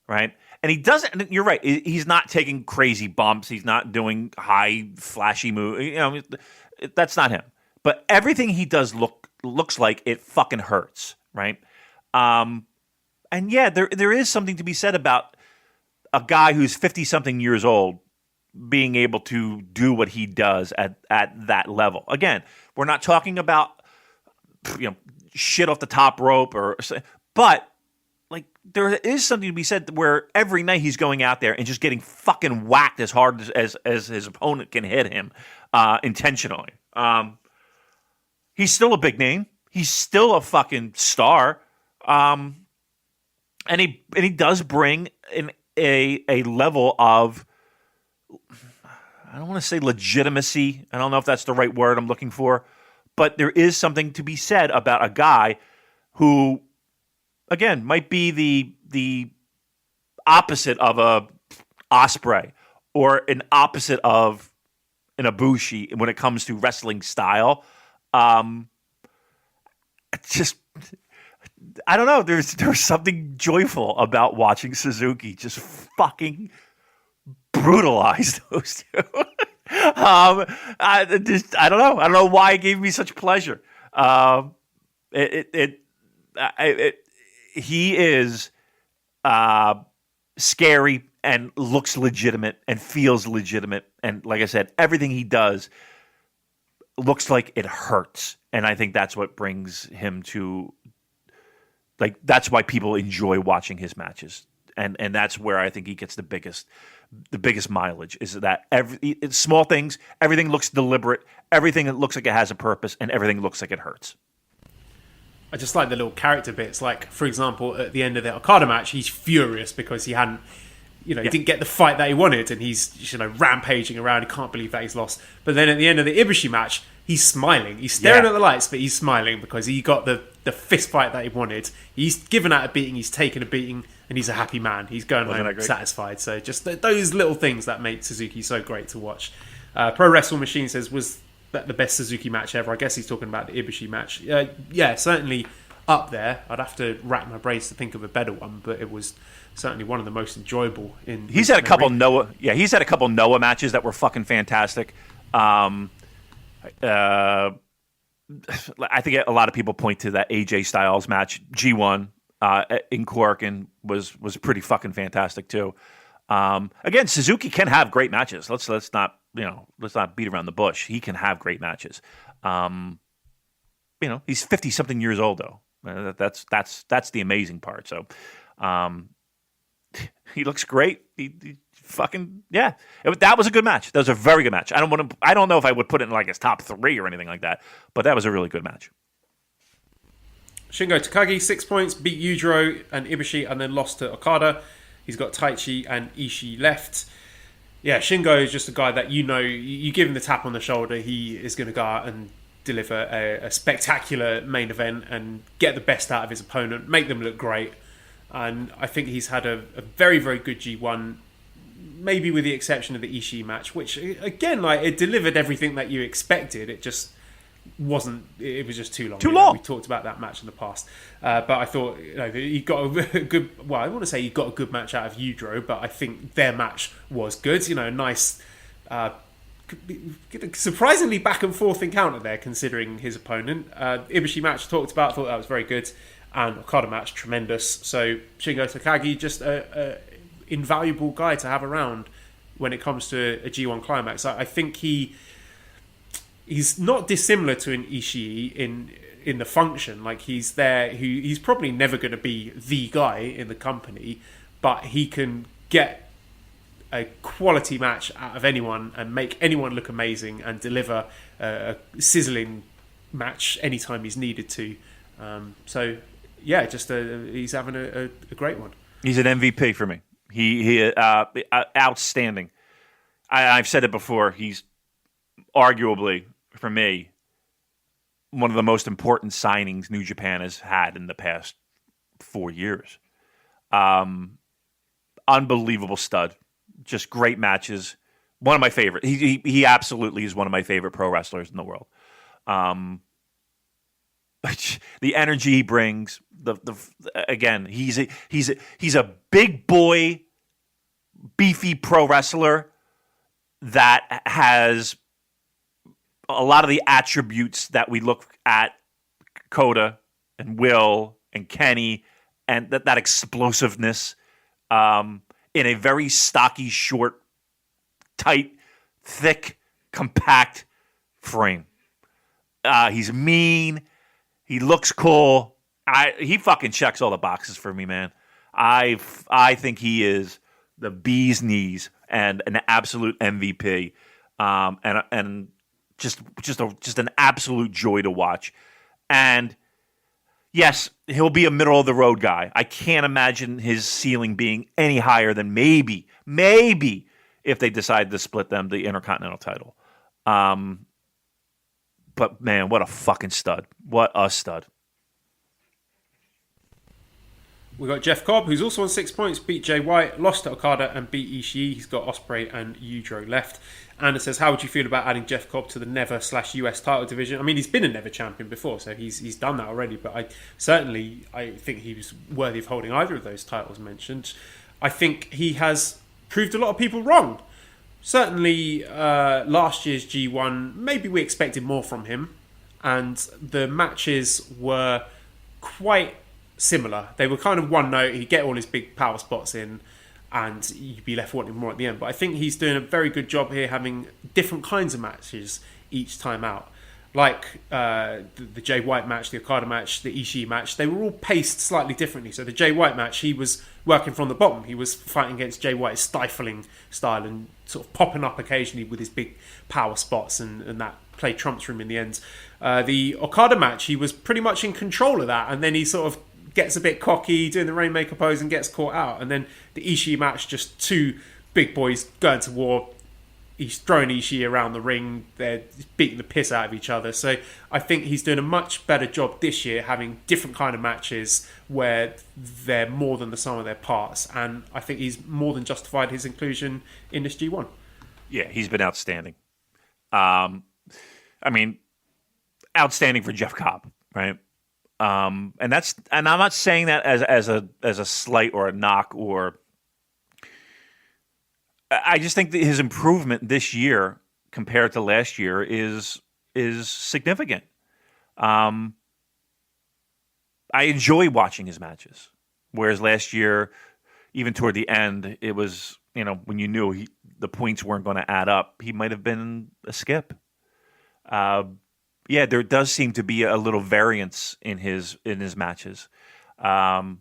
right? And he doesn't. You're right. He's not taking crazy bumps. He's not doing high flashy moves. That's not him. But everything he does looks like it fucking hurts, right? And yeah, there is something to be said about a guy who's 50-something years old being able to do what he does at that level. Again, we're not talking about shit off the top rope, but like there is something to be said where every night he's going out there and just getting fucking whacked as hard as his opponent can hit him intentionally. He's still a big name. He's still a fucking star. And he does bring a level of, I don't want to say legitimacy. I don't know if that's the right word I'm looking for, but there is something to be said about a guy who, again, might be the opposite of a Ospreay or an opposite of an Ibushi when it comes to wrestling style. Just, I don't know. There's something joyful about watching Suzuki just fucking brutalize those two. I don't know. I don't know why it gave me such pleasure. He is scary and looks legitimate and feels legitimate, and like I said, everything he does looks like it hurts, and I think that's what brings him to, like, that's why people enjoy watching his matches, and that's where I think he gets the biggest mileage, is that it's small things, everything looks deliberate, everything looks like it has a purpose, and everything looks like it hurts.
I just like the little character bits. Like, for example, at the end of the Okada match, he's furious because he hadn't, he didn't get the fight that he wanted, and he's, rampaging around. He can't believe that he's lost. But then at the end of the Ibushi match, he's smiling. He's staring at the lights, but he's smiling because he got the fist fight that he wanted. He's given out a beating. He's taken a beating, and he's a happy man. He's going home satisfied. So just those little things that make Suzuki so great to watch. Pro Wrestle Machine says, was that the best Suzuki match ever? I guess he's talking about the Ibushi match. Yeah, certainly up there. I'd have to rack my brains to think of a better one, but it was certainly one of the most enjoyable in.
He's had a couple Noah. Yeah, he's had a couple Noah matches that were fucking fantastic. I think a lot of people point to that AJ Styles match, G1 in Corkin was pretty fucking fantastic too. Again, Suzuki can have great matches. Let's not beat around the bush. He can have great matches. He's 50-something years old though. That's the amazing part. So, he looks great. He fucking yeah. That was a good match. That was a very good match. I don't know if I would put it in like his top 3 or anything like that, but that was a really good match.
Shingo Takagi 6 points, beat Yujiro and Ibushi, and then lost to Okada. He's got Taichi and Ishii left. Yeah, Shingo is just a guy that you give him the tap on the shoulder, he is going to go out and deliver a spectacular main event and get the best out of his opponent, make them look great. And I think he's had a very, very good G1, maybe with the exception of the Ishii match, which, again, it delivered everything that you expected. It just wasn't. It was just too long.
Too long.
We talked about that match in the past, but I thought he got a good. Well, I want to say he got a good match out of Yujiro, but I think their match was good. Nice, surprisingly back and forth encounter there, considering his opponent. Ibushi match talked about. Thought that was very good, and Okada match tremendous. So Shingo Takagi just a invaluable guy to have around when it comes to a G1 climax. I think he's not dissimilar to an Ishii in the function. Like, he's there. He's probably never going to be the guy in the company, but he can get a quality match out of anyone and make anyone look amazing and deliver a sizzling match anytime he's needed to. So yeah, he's having a great one.
He's an MVP for me. He outstanding. I've said it before. He's arguably, for me, one of the most important signings New Japan has had in the past 4 years. Unbelievable stud. Just great matches. One of my favorite. He absolutely is one of my favorite pro wrestlers in the world. The energy he brings. Again, he's a big boy, beefy pro wrestler that has a lot of the attributes that we look at Kota and Will and Kenny, and that explosiveness in a very stocky, short, tight, thick, compact frame. He's mean. He looks cool. He fucking checks all the boxes for me, man. I think he is the bee's knees and an absolute MVP, and just an absolute joy to watch. And yes, he'll be a middle of the road guy. I can't imagine his ceiling being any higher than maybe if they decide to split them the Intercontinental title. But man, what a fucking stud! What a stud!
We got Jeff Cobb, who's also on 6 points, beat Jay White, lost to Okada, and beat Ishii. He's got Ospreay and Yujiro left. And it says, how would you feel about adding Jeff Cobb to the Never/US title division? I mean, he's been a Never champion before, so he's done that already. But I think he was worthy of holding either of those titles mentioned. I think he has proved a lot of people wrong. Certainly, last year's G1, maybe we expected more from him, and the matches were quite similar. They were kind of one note. He'd get all his big power spots in, and you'd be left wanting more at the end. But I think he's doing a very good job here, having different kinds of matches each time out. Like the Jay White match, the Okada match, the Ishii match, they were all paced slightly differently. So the Jay White match, he was working from the bottom. He was fighting against Jay White's stifling style and sort of popping up occasionally with his big power spots, and that played trumps for him in the end. The Okada match, he was pretty much in control of that, and then he sort of gets a bit cocky, doing the Rainmaker pose and gets caught out. And then the Ishii match, just two big boys going to war. He's throwing Ishii around the ring. They're beating the piss out of each other. So I think he's doing a much better job this year, having different kind of matches where they're more than the sum of their parts. And I think he's more than justified his inclusion in this G1.
Yeah, he's been outstanding. I mean, outstanding for Jeff Cobb, right? And I'm not saying that as a slight or a knock, or I just think that his improvement this year compared to last year is significant. I enjoy watching his matches, whereas last year, even toward the end, it was, when you knew the points weren't going to add up, he might have been a skip. There does seem to be a little variance in his matches. The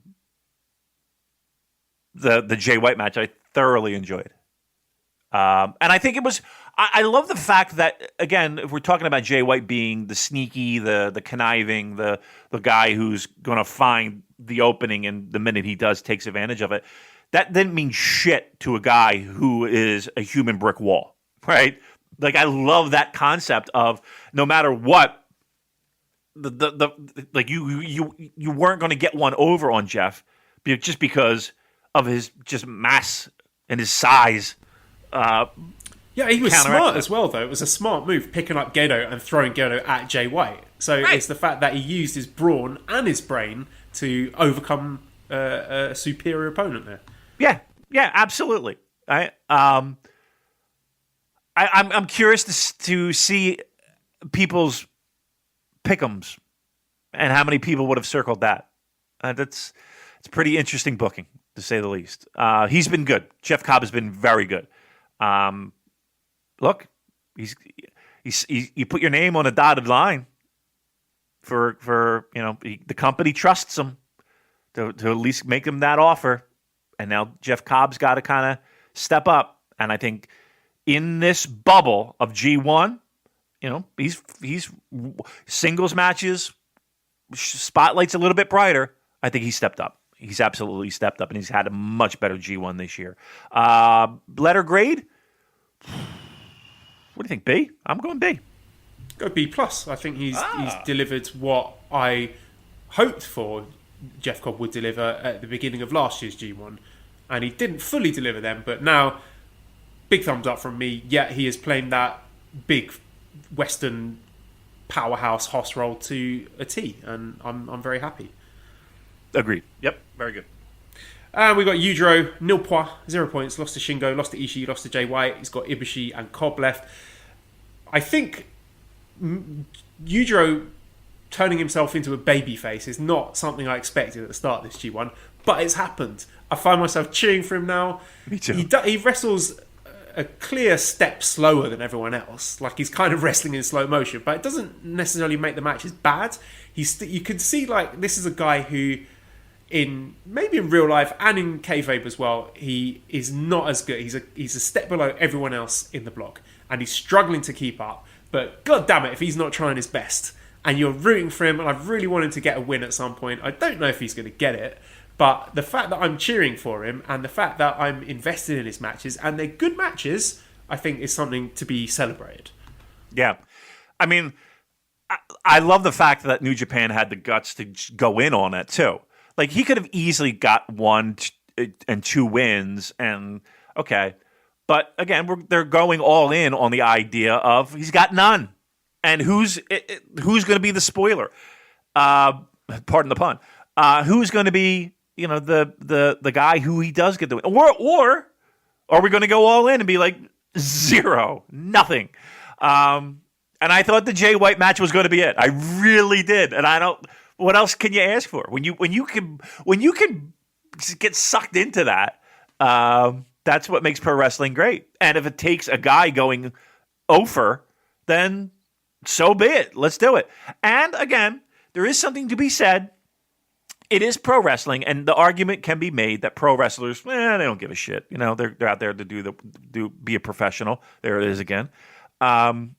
Jay White match I thoroughly enjoyed, and I think it was. I love the fact that, again, if we're talking about Jay White being the sneaky, the conniving, the guy who's going to find the opening, and the minute he does, takes advantage of it. That didn't mean shit to a guy who is a human brick wall, right? Like, I love that concept of no matter what, like you weren't going to get one over on Jeff just because of his just mass and his size.
Yeah, he was smart as well, though. It was a smart move, picking up Gedo and throwing Gedo at Jay White. So It's the fact that he used his brawn and his brain to overcome a superior opponent there. Yeah, absolutely. I'm curious to see people's pick'ems and how many people would have circled that. It's pretty interesting booking, to say the least. He's been good. Jeff Cobb has been very good. Look, you put your name on a dotted line for the company trusts him to at least make him that offer, and now Jeff Cobb's got to kind of step up. And I think in this bubble of G1, he's singles matches, spotlight's a little bit brighter. I think he stepped up. He's absolutely stepped up, and he's had a much better G1 this year. Letter grade. What do you think, B? I'm going B. Go B+. I think he's delivered what I hoped for Jeff Cobb would deliver at the beginning of last year's G1. And he didn't fully deliver them, but now, big thumbs up from me. Yeah, he is playing that big Western powerhouse hoss role to a T, and I'm very happy.
Agreed. Yep, very good.
And we got Yujiro, 0 points, 0 points, lost to Shingo, lost to Ishii, lost to Jay White. He's got Ibushi and Cobb left. I think Yujiro turning himself into a babyface is not something I expected at the start of this G1, but it's happened. I find myself cheering for him now.
Me too.
He wrestles a clear step slower than everyone else. Like, he's kind of wrestling in slow motion, but it doesn't necessarily make the matches bad. You can see, like, this is a guy who, maybe in real life and in kayfabe as well, he is not as good. He's a step below everyone else in the block, and he's struggling to keep up. But god damn it, if he's not trying his best, and you're rooting for him, and I really want him to get a win at some point. I don't know if he's going to get it, but the fact that I'm cheering for him, and the fact that I'm invested in his matches, and they're good matches, I think is something to be celebrated.
Yeah. I mean, I love the fact that New Japan had the guts to go in on it, too. Like, he could have easily got 1 and 2 wins, and okay. But again, they're going all in on the idea of he's got none, and who's going to be the spoiler? Pardon the pun. Who's going to be the guy who he does get the win? Or are we going to go all in and be like 0, nothing? And I thought the Jay White match was going to be it. I really did, and I don't. What else can you ask for when you can get sucked into that? That's what makes pro wrestling great. And if it takes a guy going over, then so be it. Let's do it. And again, there is something to be said. It is pro wrestling, and the argument can be made that pro wrestlers, they don't give a shit. They're out there to be a professional. There it is again, and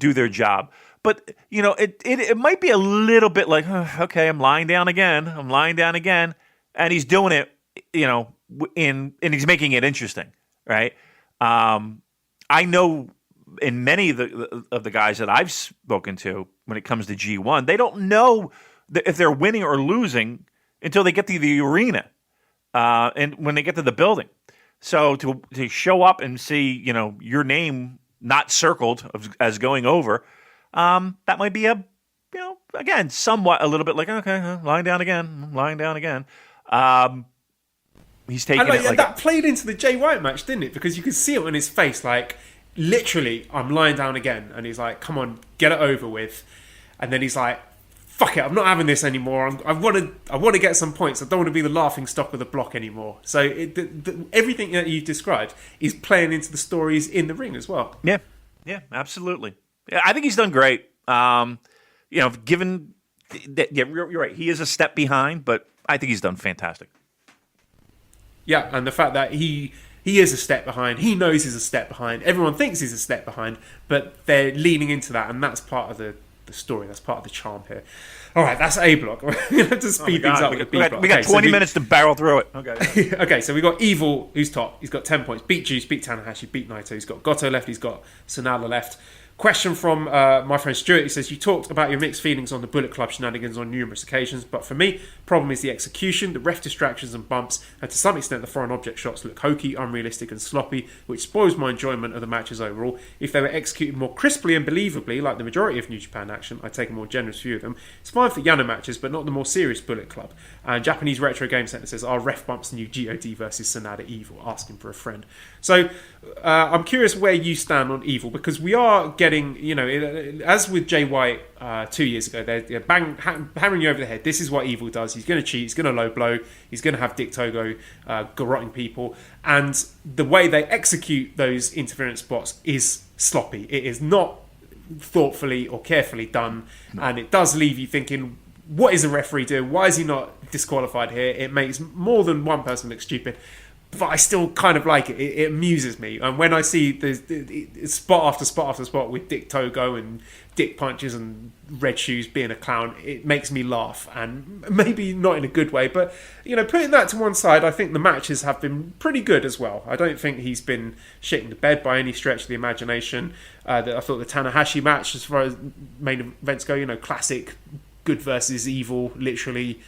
do their job. But it might be a little bit like, okay, I'm lying down again, and he's doing it, and he's making it interesting, right? I know in many of the guys that I've spoken to, when it comes to G1, they don't know if they're winning or losing until they get to the arena, and when they get to the building. So to show up and see your name not circled as going over, that might be a again, somewhat a little bit like, okay, lying down again. He's taking it like
that played into the Jay White match, didn't it? Because you could see it on his face, like literally, I'm lying down again, and he's like, "Come on, get it over with," and then he's like, "Fuck it, I'm not having this anymore. I want to get some points. I don't want to be the laughing stock of the block anymore." So everything that you've described is playing into the stories in the ring as well.
Yeah, absolutely. Yeah, I think he's done great. Given that, you're right. He is a step behind, but I think he's done fantastic.
Yeah, and the fact that he is a step behind, he knows he's a step behind, everyone thinks he's a step behind, but they're leaning into that, and that's part of the story, that's part of the charm here. All right, that's A block. We're going to have to speed things up with the B block.
We got 20 minutes to barrel through it. Okay.
Okay, so we got Evil, who's top. He's got 10 points. Beat Juice, beat Tanahashi, beat Naito. He's got Goto left, he's got Sonata left. Question from my friend Stuart. He says, you talked about your mixed feelings on the Bullet Club shenanigans on numerous occasions, but for me, problem is the execution, the ref distractions and bumps, and to some extent the foreign object shots look hokey, unrealistic and sloppy, which spoils my enjoyment of the matches overall. If they were executed more crisply and believably, like the majority of New Japan action, I'd take a more generous view of them. It's fine for Yano matches, but not the more serious Bullet Club. And Japanese Retro Game Center says, are ref bumps new GOD versus Sonata Evil? Asking for a friend. So I'm curious where you stand on Evil, because we are getting, as with Jay White 2 years ago, they're hammering you over the head. This is what Evil does. He's going to cheat. He's going to low blow. He's going to have Dick Togo garroting people. And the way they execute those interference spots is sloppy. It is not thoughtfully or carefully done. No. And it does leave you thinking, what is the referee doing? Why is he not disqualified here? It makes more than one person look stupid. But I still kind of like it. It amuses me. And when I see the spot after spot after spot with Dick Togo and Dick Punches and Red Shoes being a clown, it makes me laugh. And maybe not in a good way, but putting that to one side, I think the matches have been pretty good as well. I don't think he's been shitting the bed by any stretch of the imagination. I thought the Tanahashi match, as far as main events go, classic good versus evil, literally.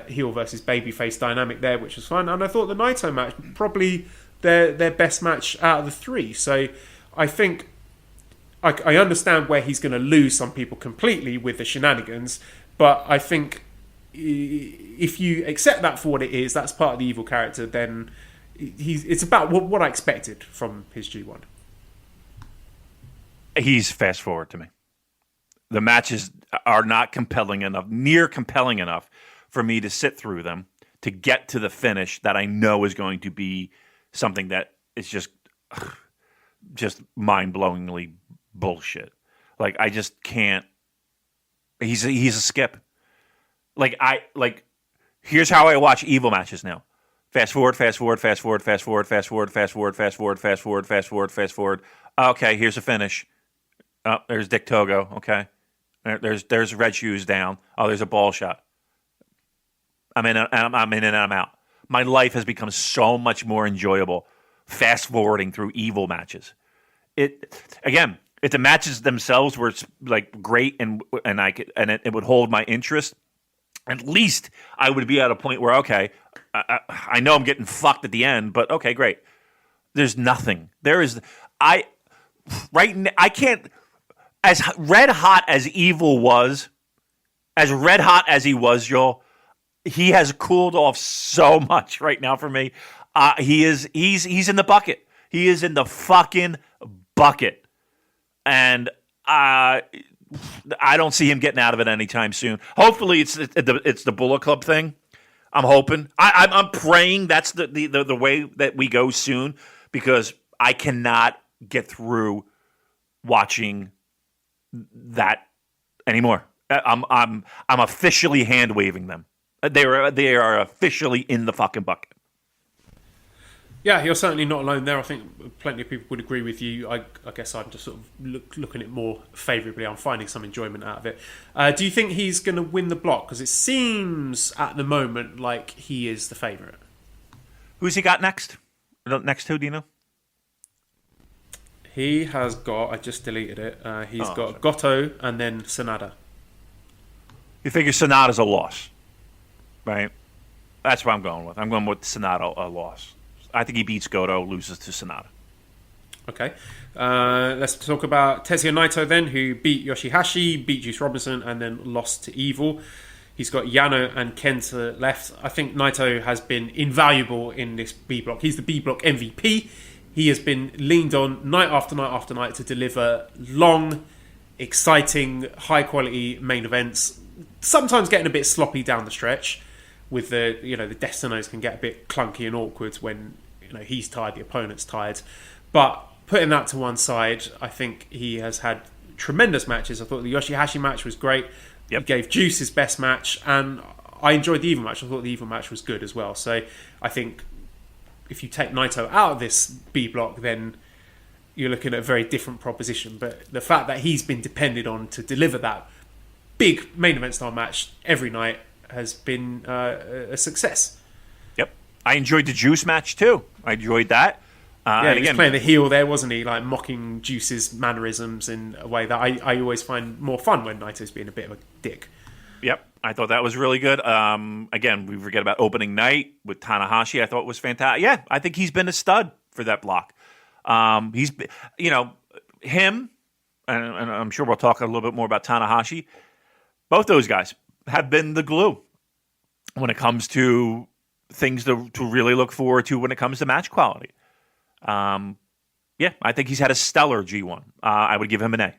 Heel versus babyface dynamic there, which was fun. And I thought the Naito match, probably their best match out of the three. So I think I understand where he's going to lose some people completely with the shenanigans, but I think if you accept that for what it is, that's part of the Evil character, then it's about what I expected from his G1.
He's fast forward to me. The matches are not compelling enough, near compelling enough, for me to sit through them, to get to the finish that I know is going to be something that is just mind-blowingly bullshit. Like, I just can't. He's a skip. Here's how I watch Evil matches now. Fast forward, fast forward, fast forward, fast forward, fast forward, fast forward, fast forward, fast forward, fast forward, fast forward. Okay, here's a finish. Oh, there's Dick Togo. Okay, there's Red Shoes down. Oh, there's a ball shot. I'm in and I'm out. My life has become so much more enjoyable fast forwarding through Evil matches. If the matches themselves were like great and it would hold my interest, at least I would be at a point where, okay, I know I'm getting fucked at the end, but okay, great. There's nothing. I can't, as red hot as Evil was, as red hot as he was, Joel, he has cooled off so much right now for me. He's in the bucket. He is in the fucking bucket. And I don't see him getting out of it anytime soon. Hopefully it's the Bullet Club thing. I'm hoping. I'm praying that's the way that we go soon, because I cannot get through watching that anymore. I'm officially hand waving them. They are officially in the fucking bucket.
Yeah, you're certainly not alone there. I think plenty of people would agree with you. I guess I'm just sort of looking at it more favourably. I'm finding some enjoyment out of it. Do you think he's going to win the block? Because it seems at the moment like he is the favourite.
Who's he got next? Next to, do you know?
He has got, I just deleted it, he's got Goto and then Sonata.
You figure Sonata's a loss, right? That's what I'm going with. I'm going with Sonata, a loss. I think he beats Goto, loses to Sonata.
Okay. Let's talk about Tetsuya Naito then, who beat Yoshihashi, beat Juice Robinson, and then lost to Evil. He's got Yano and Kenta left. I think Naito has been invaluable in this B block. He's the B block MVP. He has been leaned on night after night after night to deliver long, exciting, high quality main events. Sometimes getting a bit sloppy down the stretch. With the Destinos can get a bit clunky and awkward when he's tired, the opponent's tired. But putting that to one side, I think he has had tremendous matches. I thought the Yoshihashi match was great. Yep. He gave Juice his best match, and I enjoyed the Evil match. I thought the Evil match was good as well. So I think if you take Naito out of this B block, then you're looking at a very different proposition. But the fact that he's been depended on to deliver that big main event style match every night has been a success.
Yep. I enjoyed the Juice match too. I enjoyed that.
He was playing the heel there, wasn't he? Like mocking Juice's mannerisms in a way that I always find more fun when Naito's being a bit of a dick.
Yep. I thought that was really good. Again, we forget about opening night with Tanahashi. I thought was fantastic. Yeah, I think he's been a stud for that block. He's, him, and I'm sure we'll talk a little bit more about Tanahashi. Both those guys have been the glue when it comes to things to really look forward to when it comes to match quality. I think he's had a stellar G1. I would give him an A.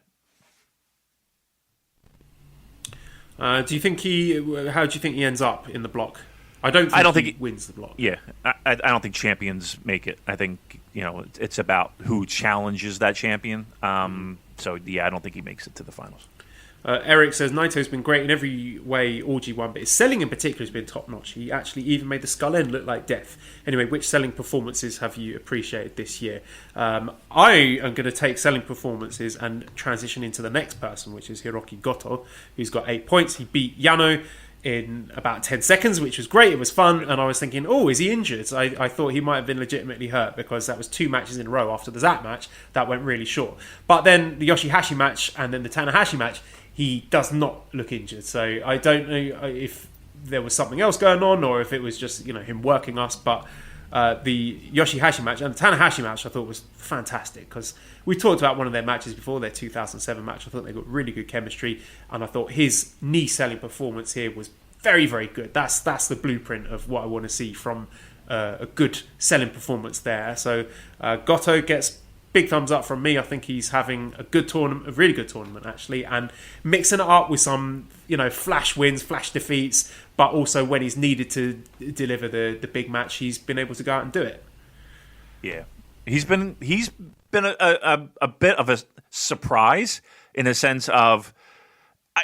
Do you think how do you think he ends up in the block? I don't think he wins the block.
Yeah, I don't think champions make it. I think it's about who challenges that champion. I don't think he makes it to the finals.
Eric says Naito's been great in every way all G1, but his selling in particular has been top notch. He actually even made the Skull End look like death. Anyway, which selling performances have you appreciated this year? I am going to take selling performances and transition into the next person, which is Hiroki Goto, who's got 8 points. He beat Yano in about 10 seconds, which was great. It was fun, and I was thinking, is he injured? I thought he might have been legitimately hurt because that was 2 matches in a row after the Zack match. That went really short. But then the Yoshihashi match and then the Tanahashi match, he does not look injured. So I don't know if there was something else going on or if it was just him working us. But the Yoshihashi match and the Tanahashi match I thought was fantastic because we talked about one of their matches before, their 2007 match. I thought they got really good chemistry, and I thought his knee-selling performance here was very, very good. That's the blueprint of what I want to see from a good selling performance there. So Goto gets big thumbs up from me. I think he's having a good tournament, a really good tournament actually, and mixing it up with some, flash wins, flash defeats, but also when he's needed to deliver the big match, he's been able to go out and do it.
Yeah, he's been a bit of a surprise in the sense of,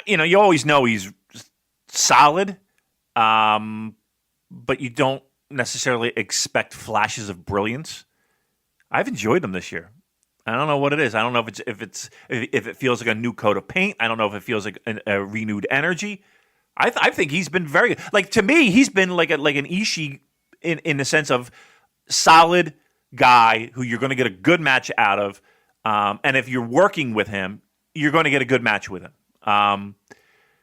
you always know he's solid, but you don't necessarily expect flashes of brilliance. I've enjoyed him this year. I don't know what it is. I don't know if it feels like a new coat of paint. I don't know if it feels like a renewed energy. I think he's been very like, to me, he's been like an Ishii in the sense of solid guy who you're going to get a good match out of, and if you're working with him, you're going to get a good match with him.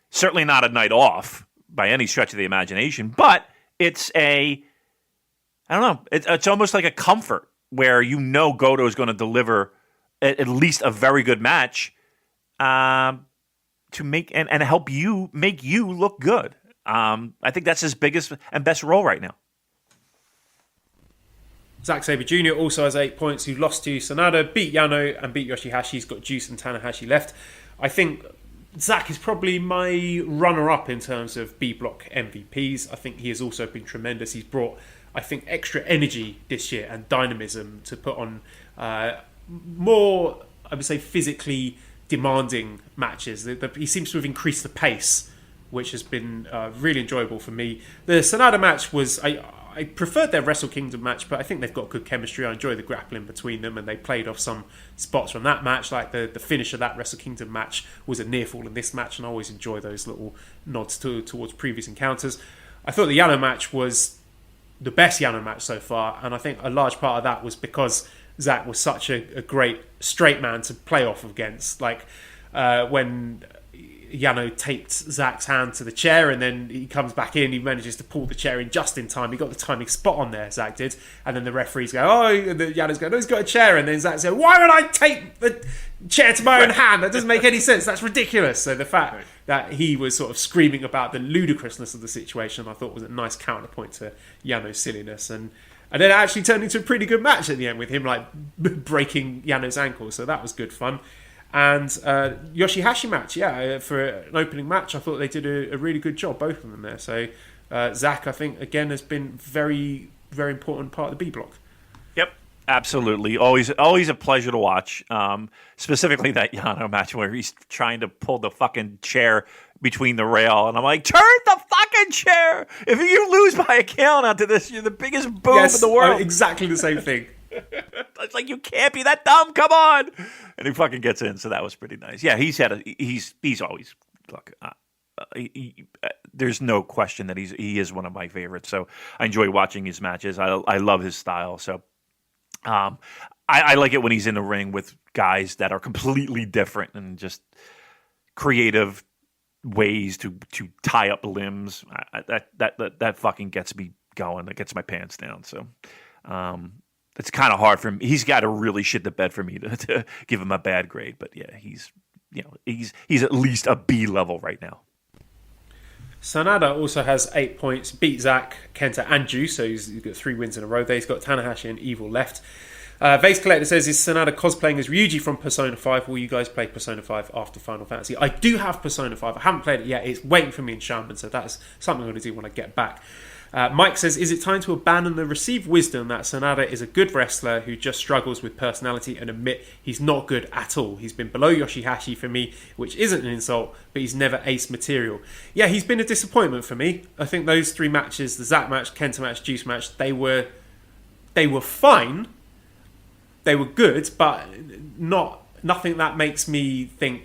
Certainly not a night off by any stretch of the imagination, but it's I don't know. It's almost like a comfort where Goto is going to deliver at least a very good match to make and help make you look good. I think that's his biggest and best role right now.
Zack Sabre Jr. also has 8 points, who lost to Sanada, beat Yano, and beat Yoshihashi. He's got Juice and Tanahashi left. I think Zack is probably my runner-up in terms of B-block MVPs. I think he has also been tremendous. He's brought, I think, extra energy this year and dynamism to put on more, I would say, physically demanding matches. He seems to have increased the pace, which has been really enjoyable for me. The Sanada match was... I preferred their Wrestle Kingdom match, but I think they've got good chemistry. I enjoy the grappling between them, and they played off some spots from that match. Like the finish of that Wrestle Kingdom match was a near fall in this match, and I always enjoy those little nods towards previous encounters. I thought the Yano match was the best Yano match so far, and I think a large part of that was because Zack was such a great straight man to play off against. Like when Yano taped Zach's hand to the chair, and then he comes back in. He manages to pull the chair in just in time. He got the timing spot on there, Zach did. And then the referees go, oh, and Yano's going, no, he's got a chair. And then Zach said, why would I tape the chair to my own hand? That doesn't make any sense. That's ridiculous. So the fact that he was sort of screaming about the ludicrousness of the situation, I thought was a nice counterpoint to Yano's silliness. And then it actually turned into a pretty good match at the end with him like breaking Yano's ankle. So that was good fun. And Yoshihashi match, for an opening match, I thought they did a really good job, both of them there. So Zach, I think, again, has been very, very important part of the B block.
Yep, absolutely. Always a pleasure to watch. Specifically that Yano match where he's trying to pull the fucking chair between the rail, and I'm like, turn the fucking chair! If you lose by a count after this, you're the biggest boob in the world.
Exactly the same thing.
It's like, you can't be that dumb. Come on, and he fucking gets in. So that was pretty nice. Yeah, he's always look. There's no question that he is one of my favorites. So I enjoy watching his matches. I love his style. So I like it when he's in the ring with guys that are completely different and just creative ways to tie up limbs. That fucking gets me going. That gets my pants down. So. It's kind of hard for him. He's got to really shit the bed for me to give him a bad grade. But yeah, he's at least a B level right now.
Sanada also has 8 points, beat Zach, Kenta, and Ju, so he's got 3 wins in a row there. He's got Tanahashi and Evil left. Vase Collector says, is Sanada cosplaying as Ryuji from Persona 5? Will you guys play Persona 5 after Final Fantasy? I do have Persona 5. I haven't played it yet. It's waiting for me in Shaman, so that's something I'm going to do when I get back. Mike says, is it time to abandon the received wisdom that Sanada is a good wrestler who just struggles with personality and admit he's not good at all? He's been below Yoshihashi for me, which isn't an insult, but he's never ace material. Yeah, he's been a disappointment for me. I think those 3 matches, the Zack match, Kenta match, Juice match, they were fine. They were good, but nothing that makes me think,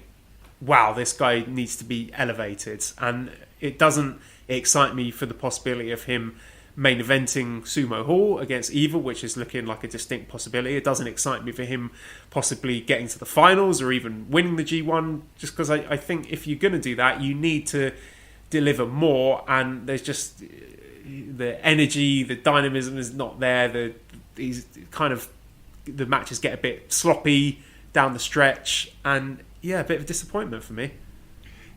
wow, this guy needs to be elevated. And it doesn't excite me for the possibility of him main eventing Sumo Hall against Evil, which is looking like a distinct possibility. It doesn't excite me for him possibly getting to the finals or even winning the G1, just because I think if you're going to do that, you need to deliver more, and there's just the energy, the dynamism is not there. The matches get a bit sloppy down the stretch, and yeah, a bit of a disappointment for me.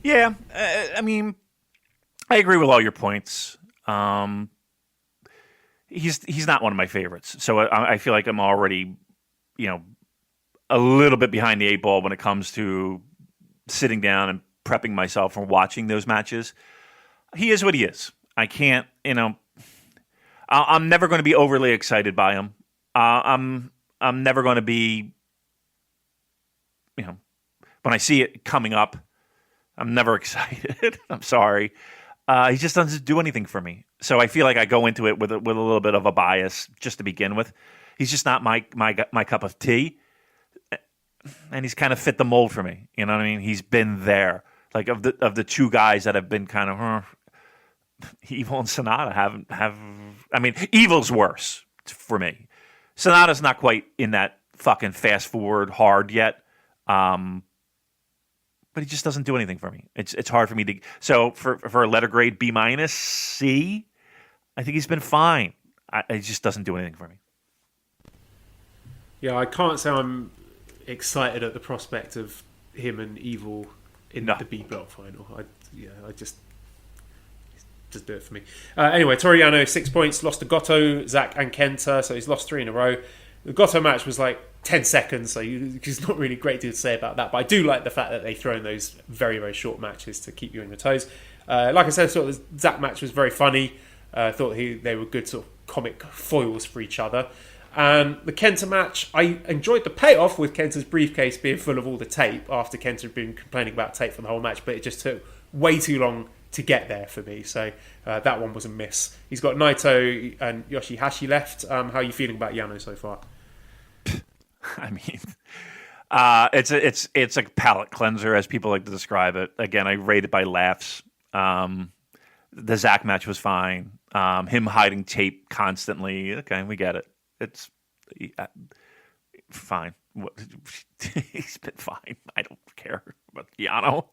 Yeah, I mean, I agree with all your points. He's not one of my favorites, so I feel like I'm already, a little bit behind the 8 ball when it comes to sitting down and prepping myself for watching those matches. He is what he is. I can't, I'm never going to be overly excited by him. I'm never going to be, when I see it coming up, I'm never excited. I'm sorry. He just doesn't do anything for me. So I feel like I go into it with a little bit of a bias just to begin with. He's just not my cup of tea. And he's kind of fit the mold for me. You know what I mean? He's been there. Like of the 2 guys that have been kind of Evil and Sonata have. I mean, Evil's worse for me. Sonata's not quite in that fucking fast forward hard yet. But he just doesn't do anything for me. It's hard for me to. So for a letter grade B minus C, I think he's been fine. He just doesn't do anything for me.
Yeah, I can't say I'm excited at the prospect of him and Evil in the B block final. I just do it for me. Anyway, Toriano 6 points, lost to Goto, Zach, and Kenta, so he's lost 3 in a row. The Goto match was like 10 seconds, so there's not really great deal to say about that. But I do like the fact that they throw in those very, very short matches to keep you on your toes. Like I said, I thought the Zach match was very funny. I thought they were good sort of comic foils for each other. And the Kenta match, I enjoyed the payoff with Kenta's briefcase being full of all the tape after Kenta had been complaining about tape for the whole match, but it just took way too long to get there for me. So that one was a miss. He's got Naito and Yoshihashi left. How are you feeling about Yano so far?
I mean, it's a palate cleanser, as people like to describe it. Again, I rate it by laughs. The Zach match was fine. Him hiding tape constantly. Okay, we get it. It's fine. He's been fine. I don't care about Yano.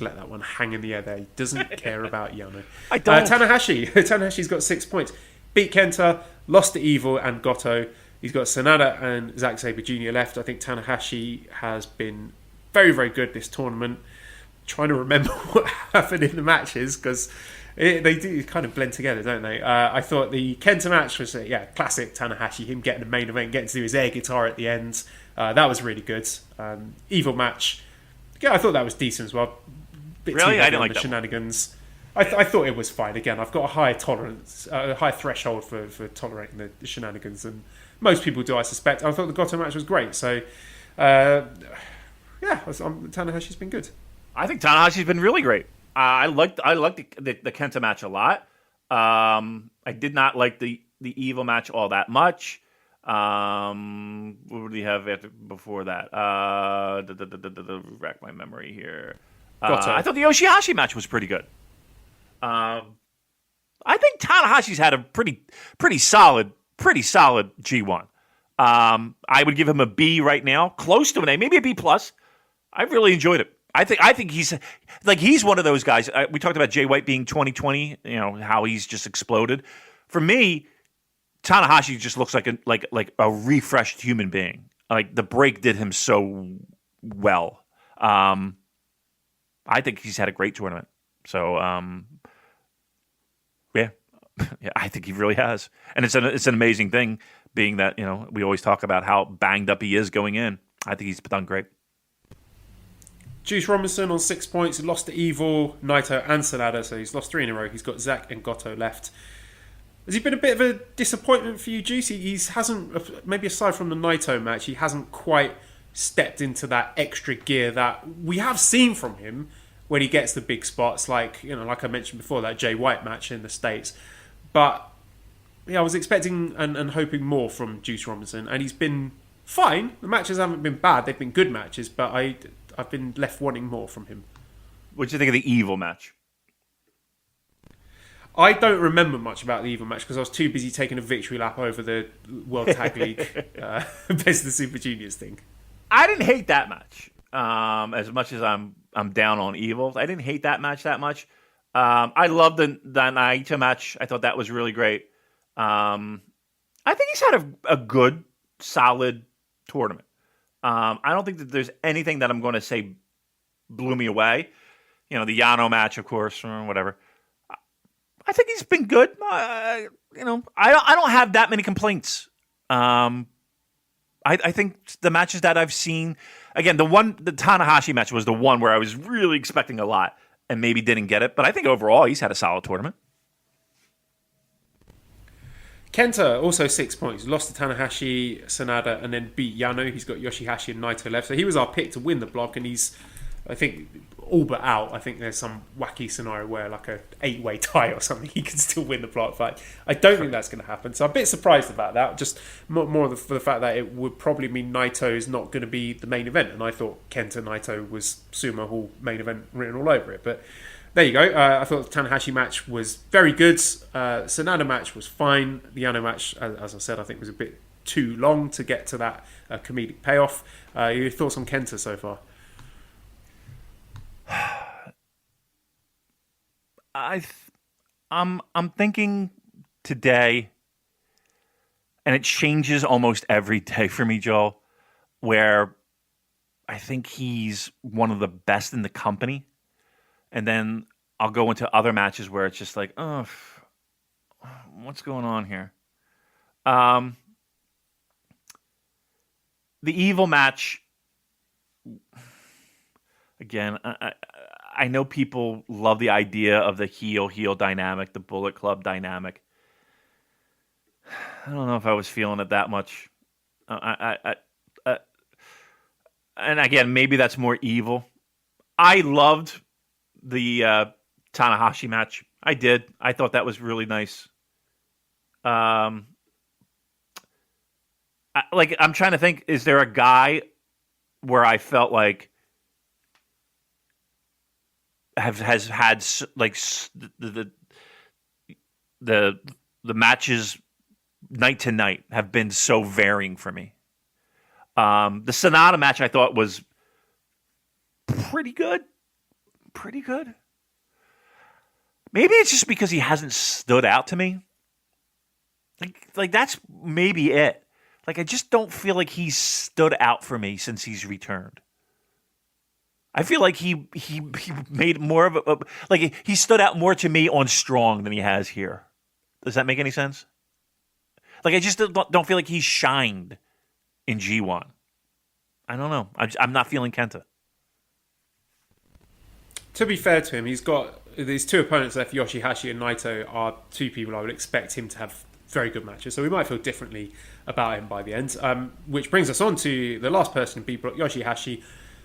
just let that one hang in the air there. He doesn't care about Yano.
I don't.
Tanahashi's got 6 points. Beat Kenta, lost to Evil and Goto. He's got Sanada and Zack Sabre Jr. left. I think Tanahashi has been very, very good this tournament. Trying to remember what happened in the matches because they do kind of blend together, don't they? I thought the Kenta match was, classic Tanahashi, him getting the main event, getting to do his air guitar at the end. That was really good. Evil match, I thought that was decent as well.
Really? I didn't like
the
that
shenanigans. I thought it was fine. Again, I've got a high tolerance, a high threshold for tolerating the shenanigans, and most people do, I suspect. I thought the Goto match was great. So, Tanahashi's been good.
I think Tanahashi's been really great. I liked the Kenta match a lot. I did not like the Evil match all that much. What would we have before that? Rack my memory here. I thought the Yoshihashi match was pretty good. I think Tanahashi's had a pretty solid G1. I would give him a B right now, close to an A, maybe a B plus. I've really enjoyed it. I think he's one of those guys. We talked about Jay White being 2020, how he's just exploded. For me, Tanahashi just looks like a refreshed human being. Like the break did him so well. I think he's had a great tournament. So I think he really has, and it's an amazing thing, being that we always talk about how banged up he is going in. I think he's done great.
Juice Robinson on 6 points. He lost to Evil, Naito, and Sanada, so he's lost 3 in a row. He's got Zack and Goto left. Has he been a bit of a disappointment for you, Juice? He hasn't, maybe aside from the Naito match, he hasn't quite stepped into that extra gear that we have seen from him when he gets the big spots, like I mentioned before, that Jay White match in the States. But I was expecting and hoping more from Juice Robinson, and he's been fine. The matches haven't been bad; they've been good matches, but I've been left wanting more from him.
What do you think of the Evil match?
I don't remember much about the Evil match because I was too busy taking a victory lap over the World Tag League Best of the Super Juniors thing.
I didn't hate that match as much as I'm down on Evil. I didn't hate that match that much. I loved the Naito match. I thought that was really great. I think he's had a good, solid tournament. I don't think that there's anything that I'm going to say blew me away. The Yano match, of course, or whatever. I think he's been good. I don't have that many complaints. I think the matches that I've seen, again, the Tanahashi match was the one where I was really expecting a lot and maybe didn't get it. But I think overall he's had a solid tournament.
Kenta, also 6 points. Lost to Tanahashi, Sanada, and then beat Yano. He's got Yoshihashi and Naito left. So he was our pick to win the block, and he's, I think, all but out. I think there's some wacky scenario where, like a 8-way tie or something, he can still win the block fight. I don't think that's going to happen. So I'm a bit surprised about that. Just more for the fact that it would probably mean Naito is not going to be the main event. And I thought Kenta Naito was Sumo Hall main event written all over it. But there you go. I thought the Tanahashi match was very good. Sanada match was fine. The Yano match, as I said, I think was a bit too long to get to that comedic payoff. Your thoughts on Kenta so far?
I'm thinking today, and it changes almost every day for me, Joel, where I think he's one of the best in the company. And then I'll go into other matches where it's just like, oh, what's going on here? The Evil match, again, I know people love the idea of the heel dynamic, the Bullet Club dynamic. I don't know if I was feeling it that much. And again, maybe that's more Evil. I loved the Tanahashi match. I did. I thought that was really nice. I'm trying to think, is there a guy where I felt like has had like the matches night to night have been so varying for me. The Sonata match I thought was pretty good. pretty good. Maybe it's just because he hasn't stood out to me. Like that's maybe it. Like I just don't feel like he's stood out for me since he's returned. I feel like he made more of a like he stood out more to me on Strong than he has here. Does that make any sense? Like I just don't feel like he's shined in G1. I don't know. I'm not feeling Kenta.
To be fair to him, he's got these two opponents left. Yoshihashi and Naito are two people I would expect him to have very good matches. So we might feel differently about him by the end. Which brings us on to the last person in B block, Yoshihashi.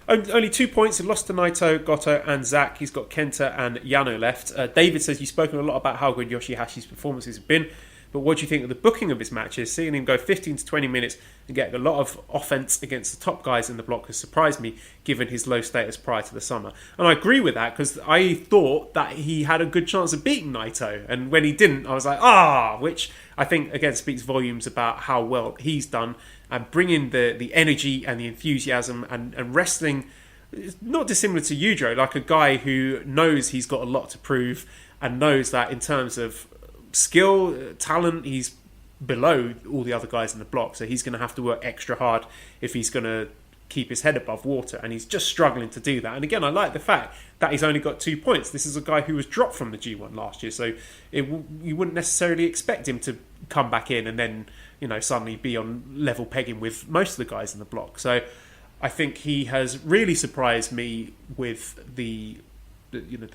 Only 2 points. He lost to Naito, Goto, and Zack. He's got Kenta and Yano left. David says you've spoken a lot about how good Yoshihashi's performances have been. But what do you think of the booking of his matches? Seeing him go 15 to 20 minutes and get a lot of offense against the top guys in the block has surprised me, given his low status prior to the summer. And I agree with that, because I thought that he had a good chance of beating Naito. And when he didn't, I was like, which I think, again, speaks volumes about how well he's done. And bringing the energy and the enthusiasm and wrestling, not dissimilar to Yujiro, like a guy who knows he's got a lot to prove and knows that in terms of skill, talent, he's below all the other guys in the block, so he's going to have to work extra hard if he's going to keep his head above water, and he's just struggling to do that. And again, I like the fact that he's only got 2 points. This is a guy who was dropped from the G1 last year, so you wouldn't necessarily expect him to come back in and then suddenly be on level pegging with most of the guys in the block. So I think he has really surprised me with the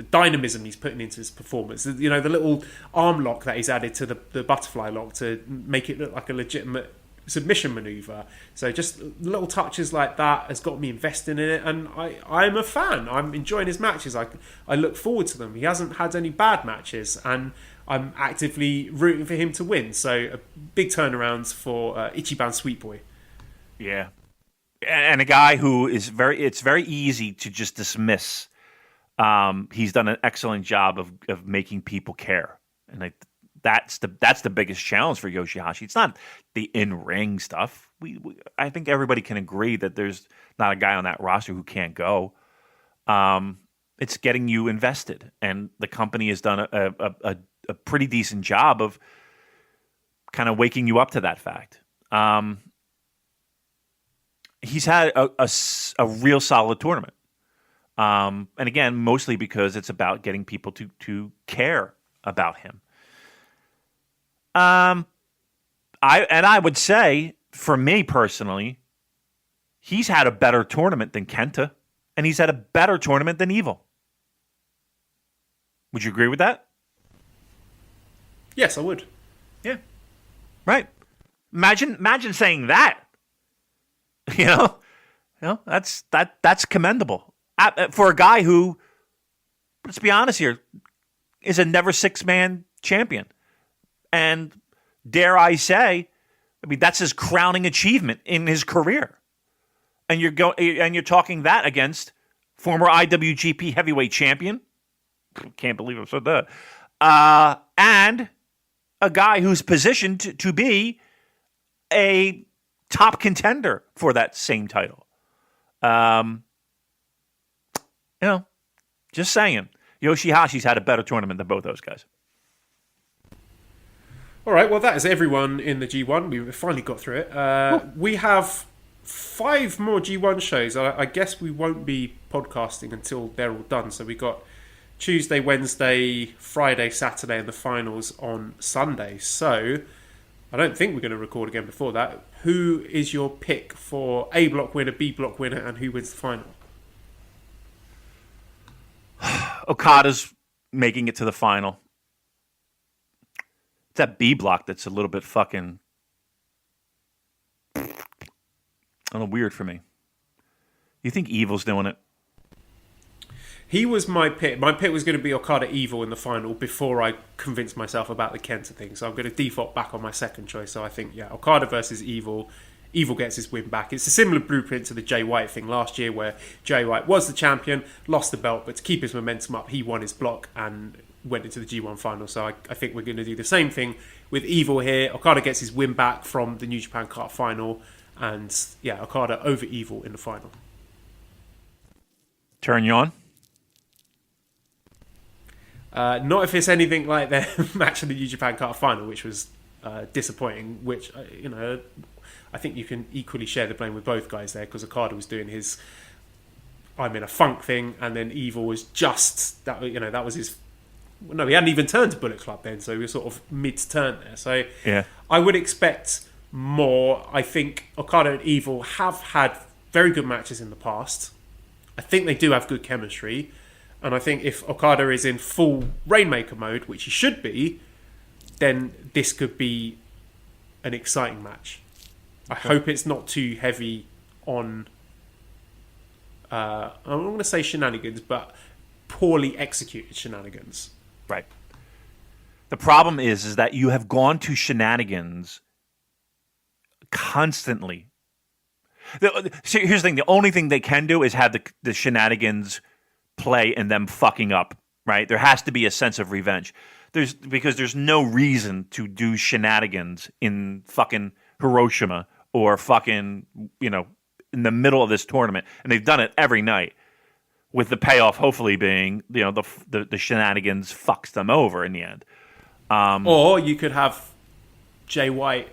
dynamism he's putting into his performance. The little arm lock that he's added to the butterfly lock to make it look like a legitimate submission maneuver. So just little touches like that has got me investing in it, and I'm a fan. I'm enjoying his matches. I look forward to them. He hasn't had any bad matches, and I'm actively rooting for him to win. So a big turnaround for Ichiban Sweet Boy.
Yeah, and a guy who is it's very easy to just dismiss. He's done an excellent job of making people care, and that's the biggest challenge for Yoshihashi. It's not the in-ring stuff. I think everybody can agree that there's not a guy on that roster who can't go. It's getting you invested, and the company has done a pretty decent job of kind of waking you up to that fact. He's had a real solid tournament. And again, mostly because it's about getting people to care about him. I would say, for me personally, he's had a better tournament than Kenta, and he's had a better tournament than Evil. Would you agree with that?
Yes, I would.
Yeah. Right. Imagine saying that. That's commendable. For a guy who, let's be honest here, is a never six-man champion. And dare I say, that's his crowning achievement in his career. And you're talking that against former IWGP heavyweight champion. Can't believe I said that. And a guy who's positioned to be a top contender for that same title. Just saying. Yoshihashi's had a better tournament than both those guys.
All right, well, that is everyone in the G1. We finally got through it. We have 5 more G1 shows. I guess we won't be podcasting until they're all done. So we got Tuesday, Wednesday, Friday, Saturday, and the finals on Sunday. So I don't think we're going to record again before that. Who is your pick for A block winner, B block winner, and who wins the final?
Okada's making it to the final. It's that B block that's a little bit fucking weird for me. You think Evil's doing it?
He was my pick. My pick was going to be Okada Evil in the final before I convinced myself about the Kenta thing. So I'm going to default back on my second choice. So I think, Okada versus Evil. Evil gets his win back. It's a similar blueprint to the Jay White thing last year, where Jay White was the champion, lost the belt, but to keep his momentum up, he won his block and went into the G1 final. So I think we're going to do the same thing with Evil here. Okada gets his win back from the New Japan Cup final, and Okada over Evil in the final.
Turn you on?
Not if it's anything like their match in the New Japan Cup final, which was disappointing. Which I think you can equally share the blame with both guys there, because Okada was doing his I'm in a funk thing, and then Evil was just that. That was his. No, he hadn't even turned to Bullet Club then, so he was sort of mid-turn there. So
yeah.
I would expect more. I think Okada and Evil have had very good matches in the past. I think they do have good chemistry. And I think if Okada is in full Rainmaker mode, which he should be, then this could be an exciting match. I hope it's not too heavy on, I'm not going to say shenanigans, but poorly executed shenanigans.
Right. The problem is that you have gone to shenanigans constantly. Here's the thing. The only thing they can do is have the shenanigans play and them fucking up, right? There has to be a sense of revenge. Because there's no reason to do shenanigans in fucking Hiroshima or fucking, in the middle of this tournament. And they've done it every night, with the payoff hopefully being, the shenanigans fucks them over in the end.
Or you could have Jay White,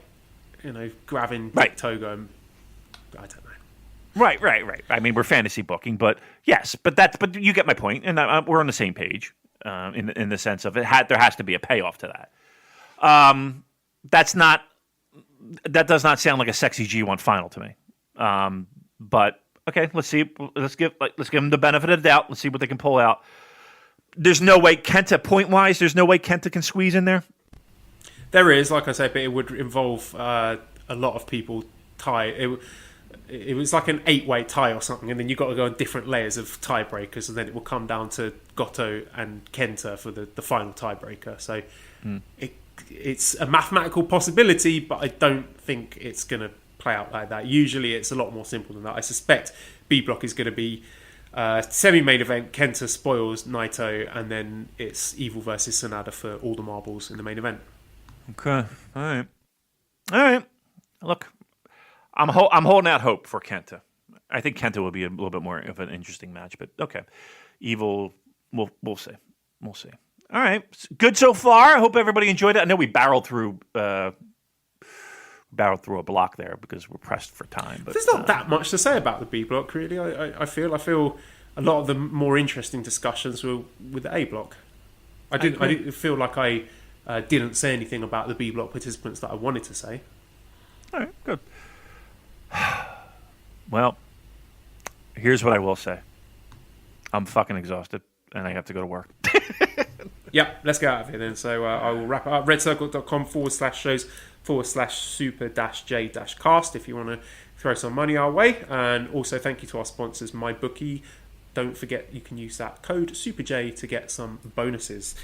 grabbing Dick Togo and I don't know.
Right. I mean, we're fantasy booking, but yes, but you get my point, and we're on the same page in the sense of there has to be a payoff to that. That does not sound like a sexy G1 final to me. But okay, let's see. Let's give them the benefit of the doubt. Let's see what they can pull out. There's no way Kenta, point wise, there's no way Kenta can squeeze in there.
There is, like I said, but it would involve a lot of people It was like an 8-way tie or something, and then you've got to go on different layers of tiebreakers, and then it will come down to Goto and Kenta for the final tiebreaker. So it's a mathematical possibility, but I don't think it's going to play out like that. Usually it's a lot more simple than that. I suspect B Block is going to be semi-main event, Kenta spoils Naito, and then it's Evil versus Sanada for all the marbles in the main event.
Okay. All right. Look, I'm holding out hope for Kenta. I think Kenta will be a little bit more of an interesting match, but okay. Evil, we'll see. We'll see. All right. Good so far. I hope everybody enjoyed it. I know we barreled through a block there because we're pressed for time. But
there's not that much to say about the B block, really. I feel a lot of the more interesting discussions were with the A block. I didn't feel like I didn't say anything about the B block participants that I wanted to say.
All right, good. Well, here's what I will say. I'm fucking exhausted, and I have to go to work.
Yep, let's get out of here then. So I will wrap it up. redcircle.com/shows/super-j-cast if you want to throw some money our way. And also thank you to our sponsors, MyBookie. Don't forget you can use that code SuperJ to get some bonuses.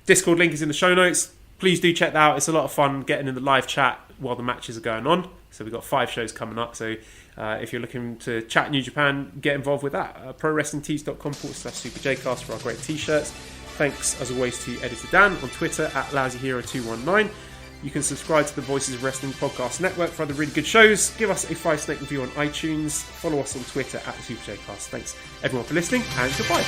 Discord link is in the show notes. Please do check that out. It's a lot of fun getting in the live chat while the matches are going on. So we've got 5 shows coming up. So if you're looking to chat New Japan, get involved with that. ProWrestlingTees.com/SuperJcast for our great t-shirts. Thanks, as always, to Editor Dan on Twitter @LousyHero219. You can subscribe to the Voices of Wrestling Podcast Network for other really good shows. Give us a 5-snake review on iTunes. Follow us on Twitter @SuperJcast. Thanks, everyone, for listening, and goodbye.